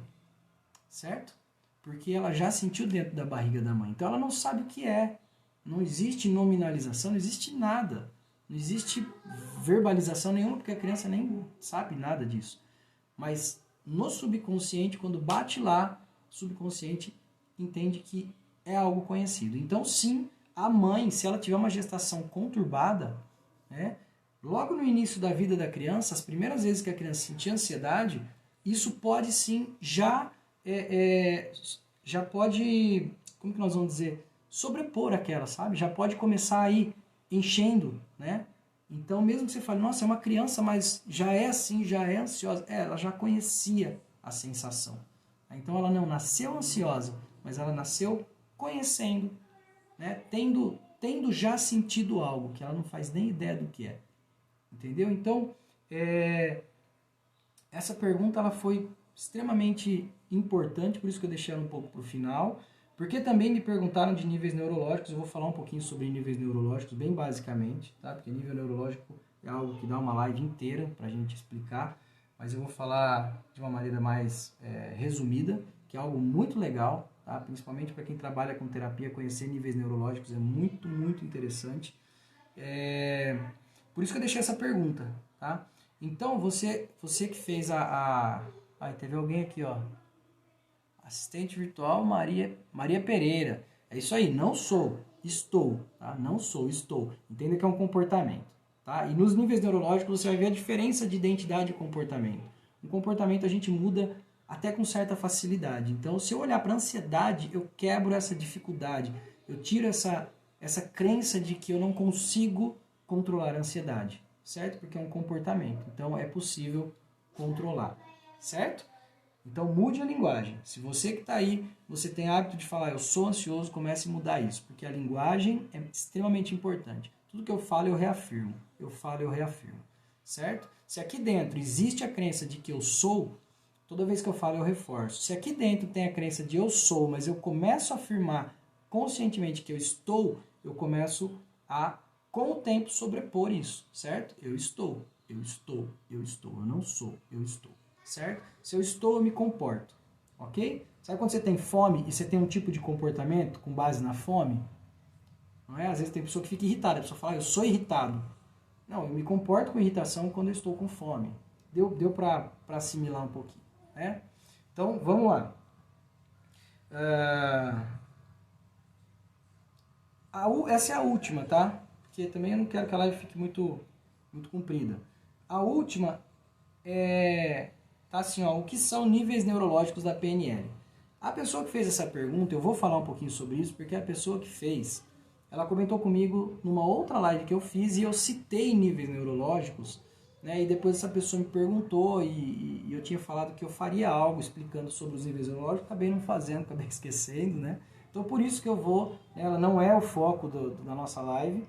certo? Porque ela já sentiu dentro da barriga da mãe. Então ela não sabe o que é. Não existe nominalização, não existe nada. Não existe verbalização nenhuma, porque a criança nem sabe nada disso. Mas no subconsciente, quando bate lá, o subconsciente entende que é algo conhecido. Então, sim, a mãe, se ela tiver uma gestação conturbada, né, logo no início da vida da criança, as primeiras vezes que a criança sentir ansiedade, isso pode sim já pode, como que nós vamos dizer, sobrepor aquela, sabe? Já pode começar a ir enchendo, né? Então, mesmo que você fale, nossa, é uma criança, mas já é assim, já é ansiosa. Ela já conhecia a sensação. Então, ela não nasceu ansiosa, mas ela nasceu conhecendo, né? Tendo já sentido algo que ela não faz nem ideia do que é. Entendeu? Então, essa pergunta ela foi extremamente importante, por isso que eu deixei ela um pouco para o final, porque também me perguntaram de níveis neurológicos. Eu vou falar um pouquinho sobre níveis neurológicos, bem basicamente, tá? Porque nível neurológico é algo que dá uma live inteira para a gente explicar, mas eu vou falar de uma maneira mais resumida, que é algo muito legal, tá? Principalmente para quem trabalha com terapia, conhecer níveis neurológicos é muito, muito interessante. Por isso que eu deixei essa pergunta, tá? Então, você que fez Aí, teve alguém aqui, ó. Assistente virtual Maria Pereira. É isso aí, não sou, estou, tá? Não sou, estou. Entenda que é um comportamento, tá? E nos níveis neurológicos você vai ver a diferença de identidade e comportamento. No comportamento a gente muda até com certa facilidade. Então, se eu olhar para a ansiedade, eu quebro essa dificuldade. Eu tiro essa crença de que eu não consigo controlar a ansiedade, certo? Porque é um comportamento. Então, é possível controlar, certo? Então mude a linguagem. Se você que está aí, você tem hábito de falar eu sou ansioso, comece a mudar isso, porque a linguagem é extremamente importante. Tudo que eu falo eu reafirmo, eu falo eu reafirmo, certo? Se aqui dentro existe a crença de que eu sou, toda vez que eu falo eu reforço. Se aqui dentro tem a crença de eu sou, mas eu começo a afirmar conscientemente que eu estou, eu começo a, com o tempo, sobrepor isso, certo? Eu estou, eu estou, eu estou, eu não sou, eu estou. Certo? Se eu estou, eu me comporto, ok? Sabe quando você tem fome e você tem um tipo de comportamento com base na fome? Não é? Às vezes tem pessoa que fica irritada, a pessoa fala, eu sou irritado. Não, eu me comporto com irritação quando eu estou com fome. Deu para assimilar um pouquinho, né? Então, vamos lá. Essa é a última, tá? Porque também eu não quero que a live fique muito, muito comprida. A última tá assim, ó, o que são níveis neurológicos da PNL? A pessoa que fez essa pergunta, eu vou falar um pouquinho sobre isso, porque a pessoa que fez, ela comentou comigo numa outra live que eu fiz e eu citei níveis neurológicos, né? E depois essa pessoa me perguntou e eu tinha falado que eu faria algo explicando sobre os níveis neurológicos, acabei não fazendo, acabei esquecendo, né? Então por isso que eu vou, ela não é o foco da nossa live,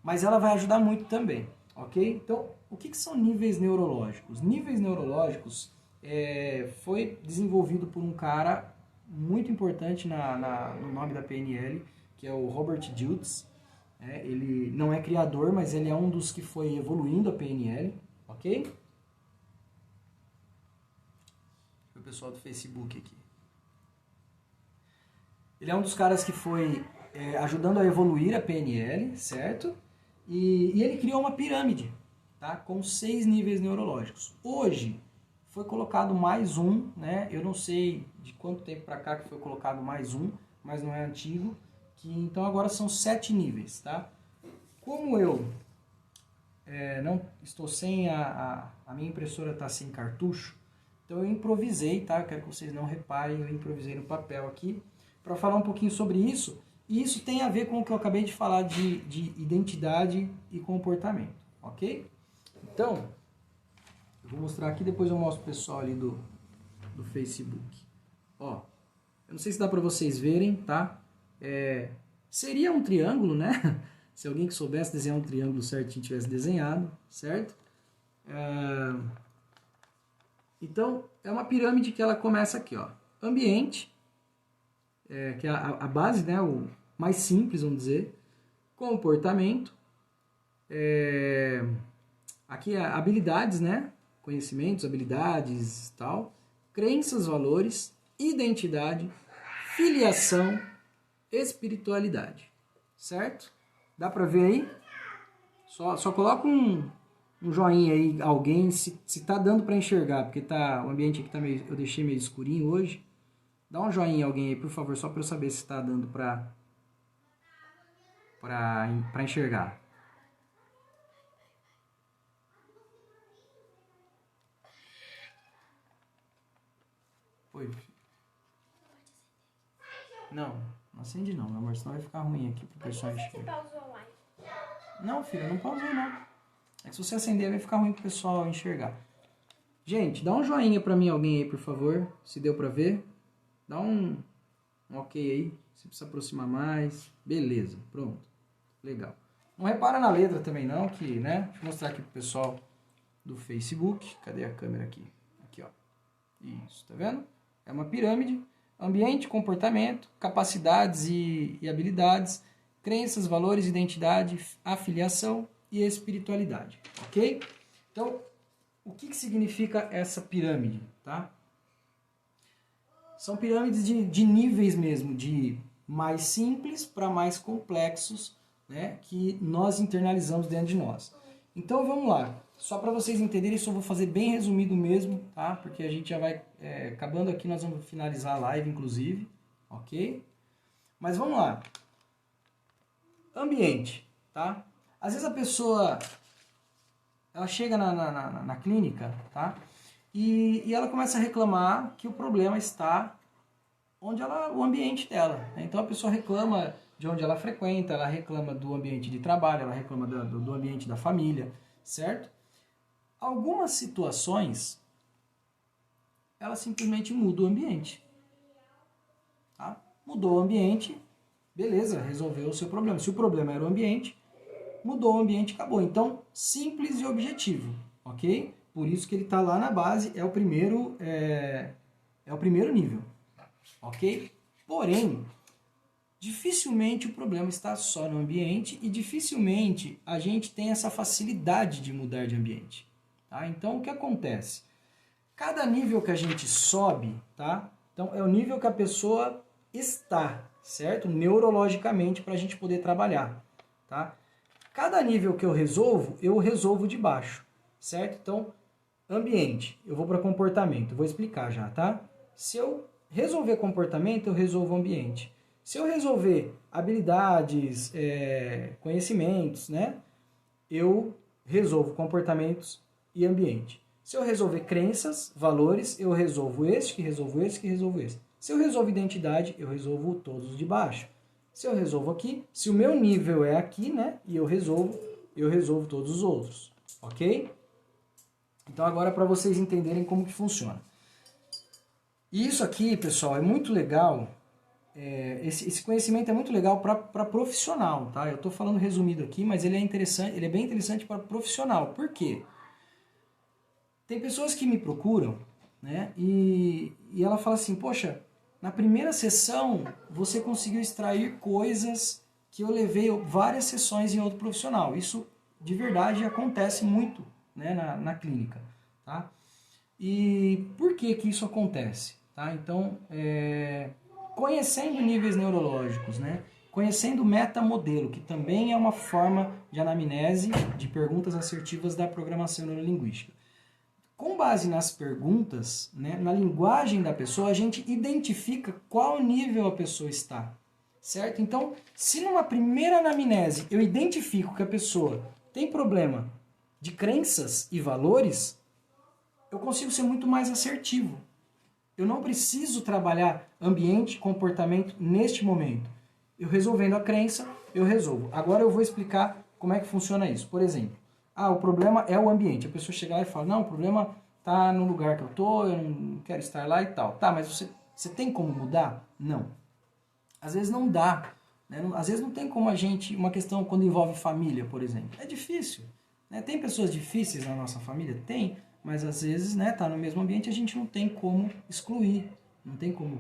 mas ela vai ajudar muito também. Ok? Então, o que são níveis neurológicos? Níveis neurológicos foi desenvolvido por um cara muito importante no nome da PNL, que é o Robert Dilts. Ele não é criador, mas ele é um dos que foi evoluindo a PNL. Ok? pessoal do Facebook aqui. Ele é um dos caras que foi ajudando a evoluir a PNL, certo? E ele criou uma pirâmide, tá? Com 6 níveis neurológicos. Hoje foi colocado mais um, né? Eu não sei de quanto tempo para cá que foi colocado mais um, mas não é antigo. Então agora são 7 níveis, tá? Como eu não estou sem a minha impressora está sem cartucho, então eu improvisei, tá? Eu quero que vocês não reparem, eu improvisei no papel aqui para falar um pouquinho sobre isso. E isso tem a ver com o que eu acabei de falar de identidade e comportamento, ok? Então, eu vou mostrar aqui, depois eu mostro o pessoal ali do Facebook. Ó, eu não sei se dá para vocês verem, tá? Seria um triângulo, né? Se alguém que soubesse desenhar um triângulo certinho tivesse desenhado, certo? Então, é uma pirâmide que ela começa aqui, ó. Ambiente, que é a base, né? O mais simples, vamos dizer. Comportamento. Aqui é habilidades, né? Conhecimentos, habilidades e tal. Crenças, valores. Identidade. Filiação. Espiritualidade. Certo? Dá pra ver aí? Só coloca um joinha aí, alguém, se tá dando pra enxergar, porque o ambiente aqui tá eu deixei meio escurinho hoje. Dá um joinha alguém aí, por favor, só pra eu saber se tá dando pra enxergar. Oi. Não acende não, meu amor, senão vai ficar ruim aqui pro pessoal enxergar. Você pausou a live? Não, filho, não pausei não. É que se você acender vai ficar ruim pro pessoal enxergar. Gente, dá um joinha pra mim alguém aí, por favor, se deu pra ver. Dá um ok aí, se precisa aproximar mais. Beleza, pronto. Legal. Não repara na letra também não, que, né? Deixa eu mostrar aqui pro pessoal do Facebook. Cadê a câmera aqui? Aqui, ó. Isso, tá vendo? É uma pirâmide. Ambiente, comportamento, capacidades e habilidades, crenças, valores, identidade, afiliação e espiritualidade, ok? Então, o que significa essa pirâmide, tá? São pirâmides de níveis mesmo, de mais simples para mais complexos, né, que nós internalizamos dentro de nós. Então, vamos lá. Só para vocês entenderem, isso eu vou fazer bem resumido mesmo, tá? Porque a gente já vai acabando aqui, nós vamos finalizar a live, inclusive, ok? Mas vamos lá. Ambiente, tá? Às vezes a pessoa, ela chega na clínica, tá? E ela começa a reclamar que o problema está o ambiente dela, né? Então a pessoa reclama de onde ela frequenta, ela reclama do ambiente de trabalho, ela reclama do ambiente da família, certo? Algumas situações, ela simplesmente muda o ambiente. Tá? Mudou o ambiente, beleza, resolveu o seu problema. Se o problema era o ambiente, mudou o ambiente, acabou. Então, simples e objetivo, ok? Por isso que ele está lá na base, é o primeiro nível, ok? Porém, dificilmente o problema está só no ambiente e dificilmente a gente tem essa facilidade de mudar de ambiente. Tá? Então, o que acontece? Cada nível que a gente sobe, tá? Então, é o nível que a pessoa está, certo? Neurologicamente, para a gente poder trabalhar, tá? Cada nível que eu resolvo de baixo, certo? Então, ambiente, eu vou para comportamento, vou explicar já, tá? Se eu resolver comportamento, eu resolvo ambiente. Se eu resolver habilidades, conhecimentos, né? Eu resolvo comportamentos e ambiente. Se eu resolver crenças, valores, eu resolvo este, que resolvo este, que resolvo este. Se eu resolvo identidade, eu resolvo todos de baixo. Se eu resolvo aqui, se o meu nível é aqui, né? E eu resolvo todos os outros. Ok? Então agora para vocês entenderem como que funciona. E isso aqui, pessoal, é muito legal. Esse conhecimento é muito legal para profissional, tá? Eu estou falando resumido aqui, mas ele é bem interessante para profissional. Por quê? Tem pessoas que me procuram, né? E ela fala assim, poxa, na primeira sessão você conseguiu extrair coisas que eu levei várias sessões em outro profissional. Isso de verdade acontece muito, né, na clínica, tá? E por que que isso acontece? Tá? Então, conhecendo níveis neurológicos, né? Conhecendo o metamodelo, que também é uma forma de anamnese de perguntas assertivas da programação neurolinguística. Com base nas perguntas, né, na linguagem da pessoa, a gente identifica qual nível a pessoa está, certo? Então, se numa primeira anamnese eu identifico que a pessoa tem problema de crenças e valores, eu consigo ser muito mais assertivo. Eu não preciso trabalhar ambiente, comportamento neste momento. Eu resolvendo a crença, eu resolvo. Agora eu vou explicar como é que funciona isso. Por exemplo, o problema é o ambiente. A pessoa chega lá e fala, não, o problema está no lugar que eu estou, eu não quero estar lá e tal. Tá, mas você tem como mudar? Não. Às vezes não dá. Né? Às vezes não tem como uma questão quando envolve família, por exemplo. É difícil. Né? Tem pessoas difíceis na nossa família? Tem. Mas às vezes, né, tá no mesmo ambiente, a gente não tem como excluir, não tem como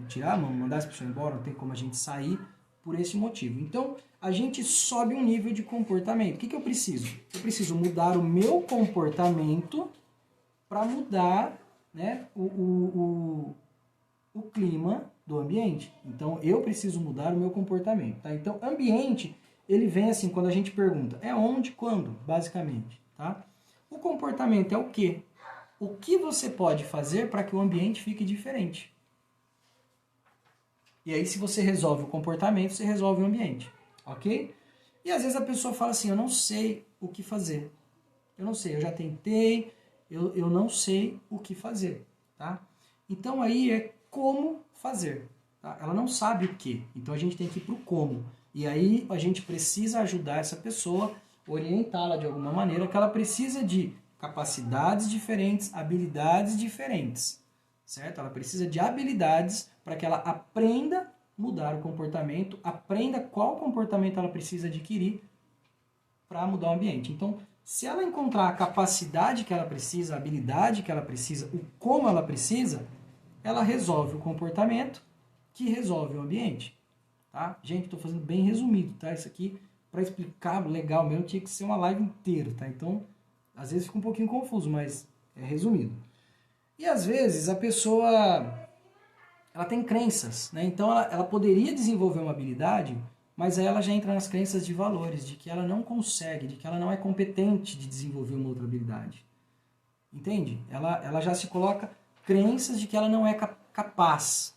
tirar, mandar essa pessoa embora, não tem como a gente sair por esse motivo. Então, a gente sobe um nível de comportamento. O que eu preciso? Eu preciso mudar o meu comportamento para mudar, né, o clima do ambiente. Então, eu preciso mudar o meu comportamento. Tá? Então, ambiente, ele vem assim, quando a gente pergunta, é onde, quando, basicamente, tá? O comportamento é o quê? O que você pode fazer para que o ambiente fique diferente? E aí, se você resolve o comportamento, você resolve o ambiente, ok? E às vezes a pessoa fala assim, eu não sei o que fazer. Eu não sei, eu já tentei, eu não sei o que fazer, tá? Então aí é como fazer, tá? Ela não sabe o que, então a gente tem que ir para o como. E aí a gente precisa ajudar essa pessoa, orientá-la de alguma maneira, que ela precisa de capacidades diferentes, habilidades diferentes, certo? Ela precisa de habilidades para que ela aprenda a mudar o comportamento, aprenda qual comportamento ela precisa adquirir para mudar o ambiente. Então, se ela encontrar a capacidade que ela precisa, a habilidade que ela precisa, o como ela precisa, ela resolve o comportamento que resolve o ambiente. Tá? Gente, estou fazendo bem resumido, tá? Isso aqui, para explicar legal mesmo, tinha que ser uma live inteira, tá? Então, às vezes fica um pouquinho confuso, mas é resumido. E às vezes a pessoa ela tem crenças, né? Então ela poderia desenvolver uma habilidade, mas aí ela já entra nas crenças de valores, de que ela não consegue, de que ela não é competente de desenvolver uma outra habilidade. Entende? Ela já se coloca crenças de que ela não é capaz,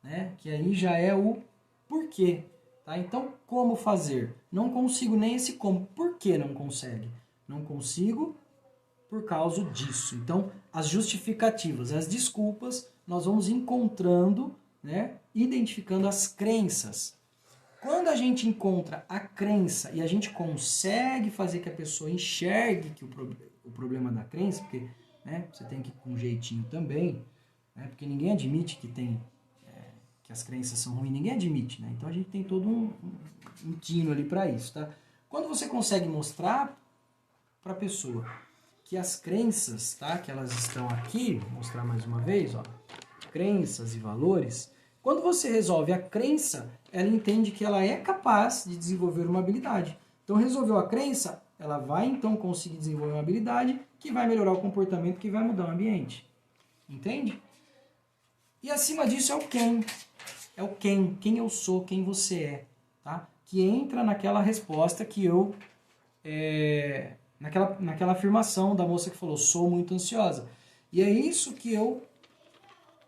né? Que aí já é o porquê. Tá? Então, como fazer? Não consigo nem esse como. Por que não consegue? Não consigo por causa disso. Então, as justificativas, as desculpas, nós vamos encontrando, né? Identificando as crenças. Quando a gente encontra a crença e a gente consegue fazer que a pessoa enxergue que o problema da crença, porque, né, você tem que ir com um jeitinho também, né, porque ninguém admite que que as crenças são ruins, ninguém admite, né? Então a gente tem todo um tino ali para isso, tá? Quando você consegue mostrar para a pessoa que as crenças, tá, que elas estão aqui, vou mostrar mais uma vez, ó, crenças e valores. Quando você resolve a crença, ela entende que ela é capaz de desenvolver uma habilidade. Então, resolveu a crença, ela vai então conseguir desenvolver uma habilidade que vai melhorar o comportamento, que vai mudar o ambiente. Entende? E acima disso é o quem. É o quem eu sou, quem você é. Tá? Que entra naquela resposta que eu... naquela afirmação da moça que falou, sou muito ansiosa. E é isso que eu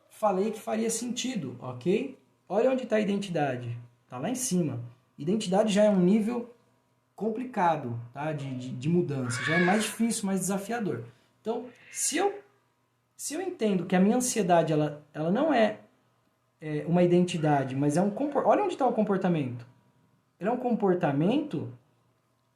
falei que faria sentido, ok? Olha onde está a identidade. Está lá em cima. Identidade já é um nível complicado, tá? de mudança. Já é mais difícil, mais desafiador. Então, se eu entendo que a minha ansiedade ela não é uma identidade, mas é um comportamento. Olha onde está o comportamento. Ele é um comportamento,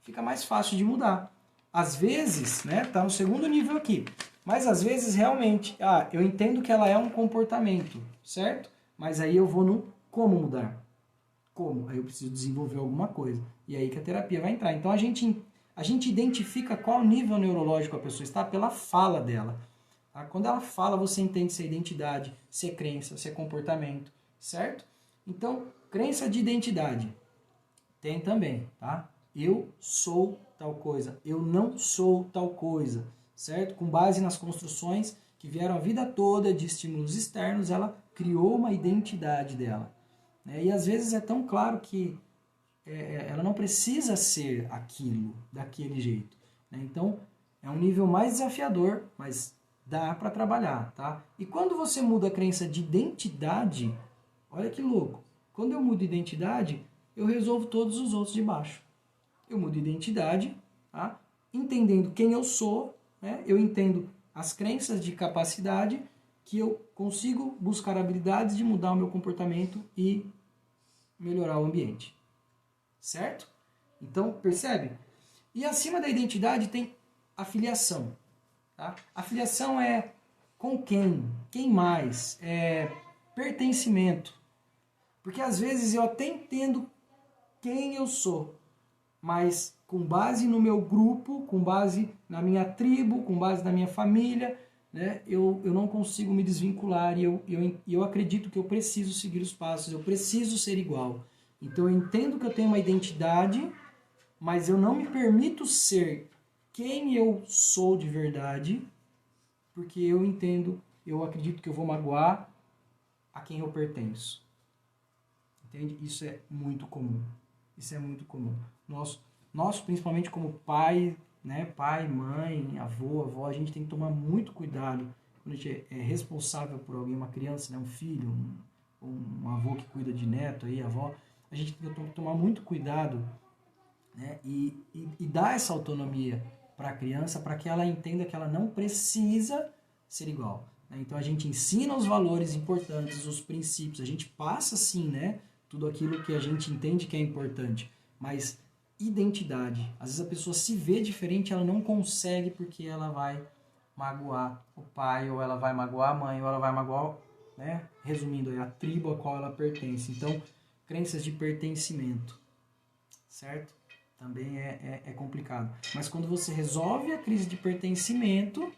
fica mais fácil de mudar. Às vezes, né, tá no segundo nível aqui. Mas às vezes realmente, eu entendo que ela é um comportamento, certo? Mas aí eu vou no como mudar. Como? Aí eu preciso desenvolver alguma coisa. E aí que a terapia vai entrar. Então a gente identifica qual nível neurológico a pessoa está pela fala dela. Tá? Quando ela fala, você entende se é identidade, se é crença, se é comportamento, certo? Então, crença de identidade tem também, tá? Eu sou tal coisa, eu não sou tal coisa, certo? Com base nas construções que vieram a vida toda de estímulos externos, ela criou uma identidade dela. Né? E às vezes é tão claro que ela não precisa ser aquilo, daquele jeito. Né? Então, é um nível mais desafiador, mas dá para trabalhar. Tá? E quando você muda a crença de identidade, olha que louco. Quando eu mudo identidade, eu resolvo todos os outros de baixo. Eu mudo identidade, tá? Entendendo quem eu sou, né? Eu entendo as crenças de capacidade, que eu consigo buscar habilidades de mudar o meu comportamento e melhorar o ambiente. Certo? Então, percebe? E acima da identidade tem a filiação. Tá? A filiação é com quem? Quem mais? É pertencimento. Porque às vezes eu até entendo quem eu sou, mas com base no meu grupo, com base na minha tribo, com base na minha família, né, eu não consigo me desvincular e eu acredito que eu preciso seguir os passos, eu preciso ser igual. Então eu entendo que eu tenho uma identidade, mas eu não me permito ser quem eu sou de verdade, porque eu entendo, eu acredito que eu vou magoar a quem eu pertenço. Entende? Isso é muito comum. Isso é muito comum. Nós principalmente como pai, né, pai, mãe, avó, a gente tem que tomar muito cuidado quando a gente é responsável por alguém, uma criança, né, um filho, um avô que cuida de neto, aí, avó, a gente tem que tomar muito cuidado, né, e dar essa autonomia para a criança, para que ela entenda que ela não precisa ser igual. Né? Então a gente ensina os valores importantes, os princípios, a gente passa sim, né, tudo aquilo que a gente entende que é importante, mas identidade. Às vezes a pessoa se vê diferente, ela não consegue porque ela vai magoar o pai, ou ela vai magoar a mãe, ou ela vai magoar, né? Resumindo, a tribo a qual ela pertence. Então, crenças de pertencimento, certo? Também é complicado. Mas quando você resolve a crise de pertencimento,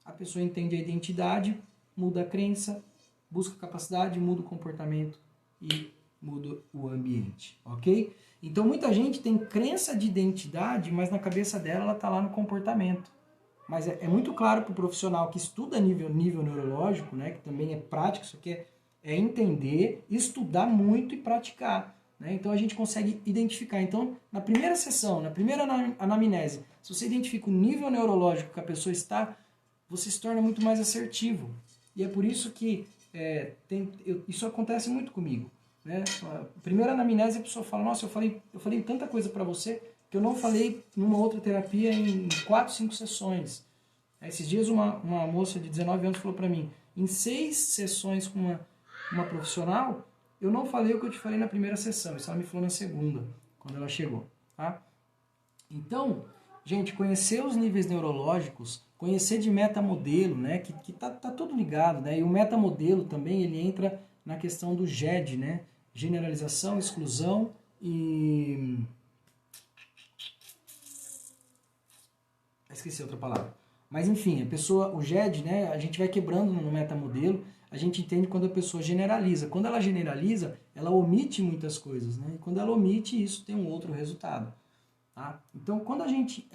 a pessoa entende a identidade, muda a crença, busca capacidade, muda o comportamento e muda o ambiente, ok? Então muita gente tem crença de identidade, mas na cabeça dela ela está lá no comportamento. Mas é muito claro para o profissional que estuda nível neurológico, né, que também é prático, isso aqui é entender, estudar muito e praticar. Né? Então a gente consegue identificar. Então, na primeira sessão, na primeira anamnese, se você identifica o nível neurológico que a pessoa está, você se torna muito mais assertivo. E é por isso que isso acontece muito comigo. Né? A primeira anamnese a pessoa fala, nossa, eu falei tanta coisa para você que eu não falei numa outra terapia em 4, 5 sessões. Esses dias uma moça de 19 anos falou para mim, em 6 sessões com uma profissional, eu não falei o que eu te falei na primeira sessão, isso ela me falou na segunda, quando ela chegou. Tá? Então, gente, conhecer os níveis neurológicos, conhecer de metamodelo, né, que tá tudo ligado, né, e o metamodelo também, ele entra na questão do GED, né, generalização, exclusão e... esqueci outra palavra. Mas enfim, o GED, né, a gente vai quebrando no metamodelo, a gente entende quando a pessoa generaliza. Quando ela generaliza, ela omite muitas coisas, né, e quando ela omite, isso tem um outro resultado. Tá? Então, quando a gente...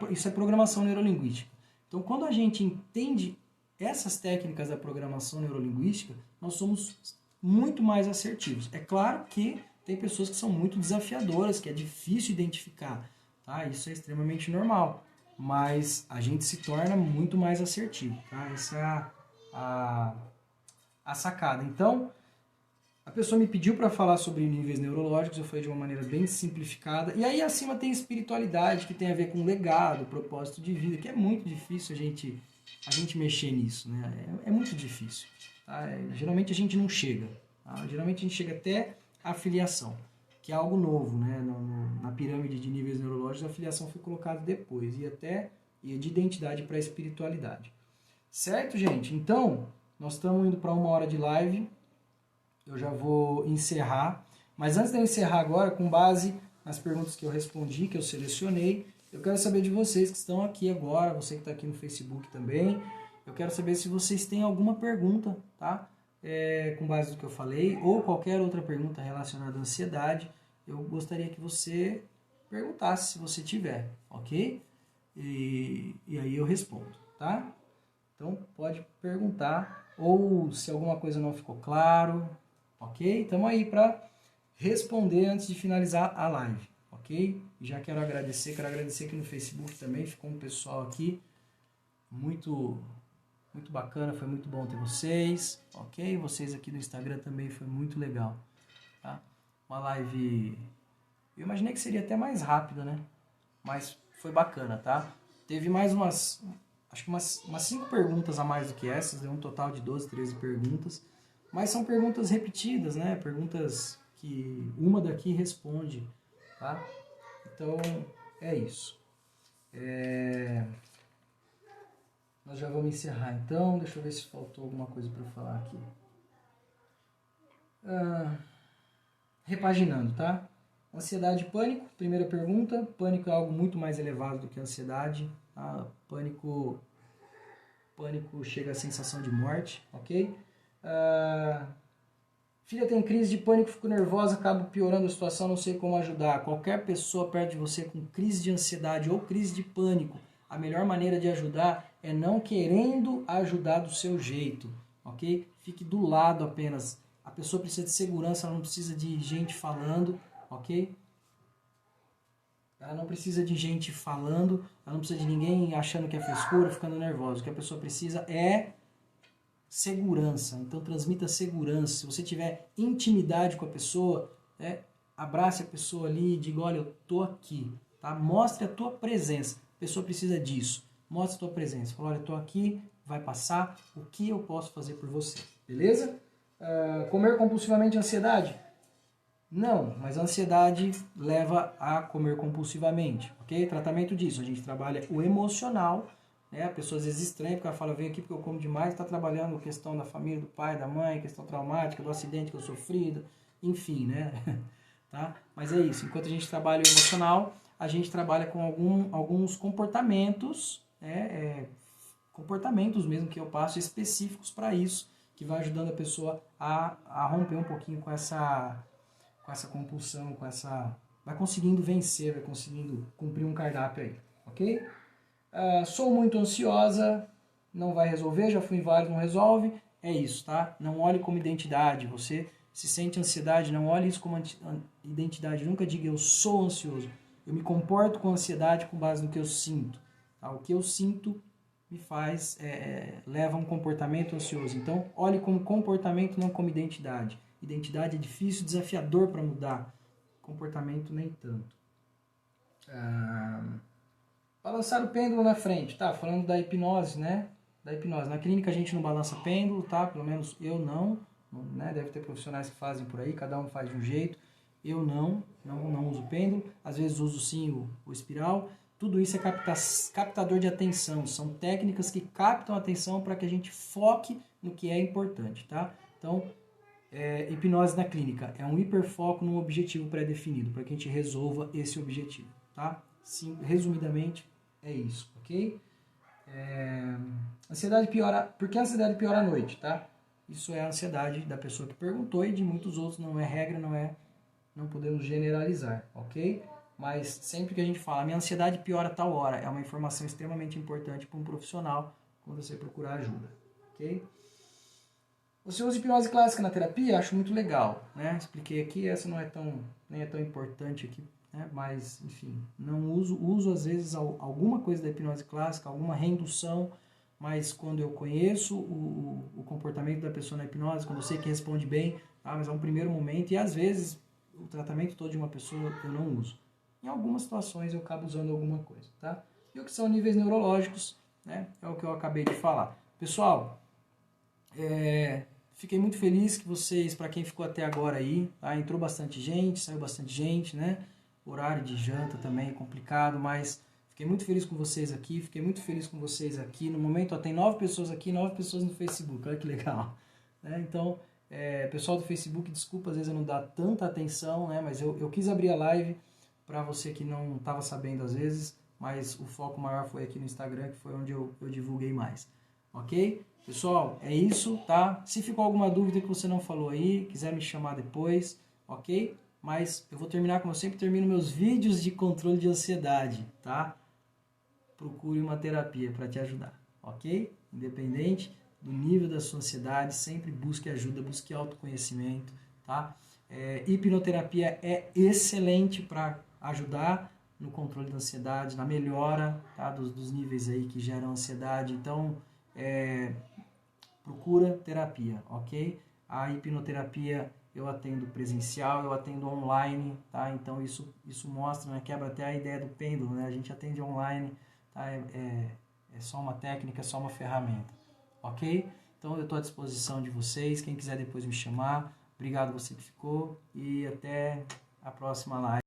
isso é programação neurolinguística. Então, quando a gente entende essas técnicas da programação neurolinguística, nós somos muito mais assertivos. É claro que tem pessoas que são muito desafiadoras, que é difícil identificar. Tá? Isso é extremamente normal. Mas a gente se torna muito mais assertivo. Tá? Essa é a sacada. Então, a pessoa me pediu para falar sobre níveis neurológicos, eu falei de uma maneira bem simplificada. E aí acima tem espiritualidade, que tem a ver com legado, propósito de vida, que é muito difícil a gente mexer nisso. Né? É muito difícil. Tá? Geralmente a gente não chega. Tá? Geralmente a gente chega até a filiação, que é algo novo. Né? Na pirâmide de níveis neurológicos, a filiação foi colocada depois, e de identidade para a espiritualidade. Certo, gente? Então, nós estamos indo para 1 hora de live. Eu já vou encerrar, mas antes de eu encerrar agora, com base nas perguntas que eu respondi, que eu selecionei, eu quero saber de vocês que estão aqui agora, você que está aqui no Facebook também, eu quero saber se vocês têm alguma pergunta, tá? Com base no que eu falei, ou qualquer outra pergunta relacionada à ansiedade, eu gostaria que você perguntasse se você tiver, ok? E aí eu respondo, tá? Então pode perguntar, ou se alguma coisa não ficou claro, ok? Estamos aí para responder antes de finalizar a live, ok? E já quero agradecer aqui no Facebook também, ficou um pessoal aqui muito bacana, foi muito bom ter vocês, ok? Vocês aqui no Instagram também foi muito legal, tá? Uma live, eu imaginei que seria até mais rápida, né? Mas foi bacana, tá? Teve mais acho que umas 5 perguntas a mais do que essas, deu um total de 12, 13 perguntas, mas são perguntas repetidas, né? Perguntas que uma daqui responde, tá? Então, é isso. Nós já vamos encerrar então, deixa eu ver se faltou alguma coisa para eu falar aqui. Repaginando, tá? Ansiedade e pânico, primeira pergunta. Pânico é algo muito mais elevado do que a ansiedade. Tá? Pânico chega à sensação de morte, ok? Filha tem crise de pânico, fico nervosa, acabo piorando a situação, não sei como ajudar. Qualquer pessoa perto de você com crise de ansiedade ou crise de pânico, a melhor maneira de ajudar é não querendo ajudar do seu jeito, ok? Fique do lado apenas. A pessoa precisa de segurança, ela não precisa de gente falando, ok? Ela não precisa de gente falando, ela não precisa de ninguém achando que é frescura, ficando nervosa. O que a pessoa precisa é segurança. Então transmita segurança. Se você tiver intimidade com a pessoa, abrace a pessoa ali e diga, olha, eu tô aqui. Tá? Mostre a tua presença. A pessoa precisa disso. Mostre a tua presença. Fala, olha, eu tô aqui, vai passar, o que eu posso fazer por você? Beleza? Comer compulsivamente ansiedade? Não, mas a ansiedade leva a comer compulsivamente, ok? Tratamento disso, a gente trabalha o emocional, né? A pessoa às vezes estranha, porque ela fala, vem aqui porque eu como demais, está trabalhando questão da família, do pai, da mãe, questão traumática, do acidente que eu sofri, enfim, né? Tá? Mas é isso, enquanto a gente trabalha o emocional, a gente trabalha com alguns comportamentos, comportamentos mesmo que eu passo específicos para isso, que vai ajudando a pessoa a romper um pouquinho com essa compulsão, vai conseguindo vencer, vai conseguindo cumprir um cardápio aí, ok? Sou muito ansiosa, não vai resolver, já fui em vários, não resolve, é isso, tá? Não olhe como identidade, você se sente ansiedade, não olhe isso como identidade, nunca diga eu sou ansioso, eu me comporto com ansiedade com base no que eu sinto, tá? O que eu sinto me faz, leva a um comportamento ansioso, então olhe como comportamento, não como identidade. Identidade é difícil, desafiador para mudar. Comportamento nem tanto. Balançar o pêndulo na frente. Tá, falando da hipnose, né? Da hipnose. Na clínica a gente não balança pêndulo, tá? Pelo menos eu não. Né? Deve ter profissionais que fazem por aí, cada um faz de um jeito. Eu não uso pêndulo. Às vezes uso sim o espiral. Tudo isso é captador de atenção. São técnicas que captam a atenção para que a gente foque no que é importante, tá? Então, hipnose na clínica é um hiperfoco num objetivo pré-definido, para que a gente resolva esse objetivo, tá? Sim, resumidamente, é isso, ok? Ansiedade piora, por que a ansiedade piora à noite, tá? Isso é a ansiedade da pessoa que perguntou e de muitos outros, não é regra, não podemos generalizar, ok? Mas sempre que a gente fala, minha ansiedade piora a tal hora, é uma informação extremamente importante para um profissional quando você procurar ajuda, ok? Você usa hipnose clássica na terapia? Acho muito legal, né? Expliquei aqui, essa nem é tão importante aqui, né? Mas, enfim, não uso às vezes alguma coisa da hipnose clássica, alguma reindução, mas quando eu conheço o comportamento da pessoa na hipnose, quando eu sei que responde bem, tá? Mas é um primeiro momento e às vezes o tratamento todo de uma pessoa eu não uso. Em algumas situações eu acabo usando alguma coisa, tá? E o que são níveis neurológicos, né? É o que eu acabei de falar. Pessoal, fiquei muito feliz que vocês, para quem ficou até agora aí, tá? Entrou bastante gente, saiu bastante gente, né? Horário de janta também é complicado, mas fiquei muito feliz com vocês aqui, No momento, tem 9 pessoas aqui, 9 pessoas no Facebook, olha que legal, né? Então, pessoal do Facebook, desculpa, às vezes eu não dá tanta atenção, né? Mas eu quis abrir a live para você que não estava sabendo às vezes, mas o foco maior foi aqui no Instagram, que foi onde eu divulguei mais, ok? Pessoal, é isso, tá? Se ficou alguma dúvida que você não falou aí, quiser me chamar depois, ok? Mas eu vou terminar como eu sempre termino meus vídeos de controle de ansiedade, tá? Procure uma terapia para te ajudar. ok? Independente do nível da sua ansiedade, sempre busque ajuda, busque autoconhecimento, tá? Hipnoterapia é excelente para ajudar no controle da ansiedade, na melhora, tá, dos níveis aí que geram ansiedade. Então, procura terapia, ok? A hipnoterapia eu atendo presencial, eu atendo online, tá? Então isso mostra, né, quebra até a ideia do pêndulo, né? A gente atende online, tá? É só uma técnica, é só uma ferramenta, ok? Então eu estou à disposição de vocês, quem quiser depois me chamar. Obrigado você que ficou e até a próxima live.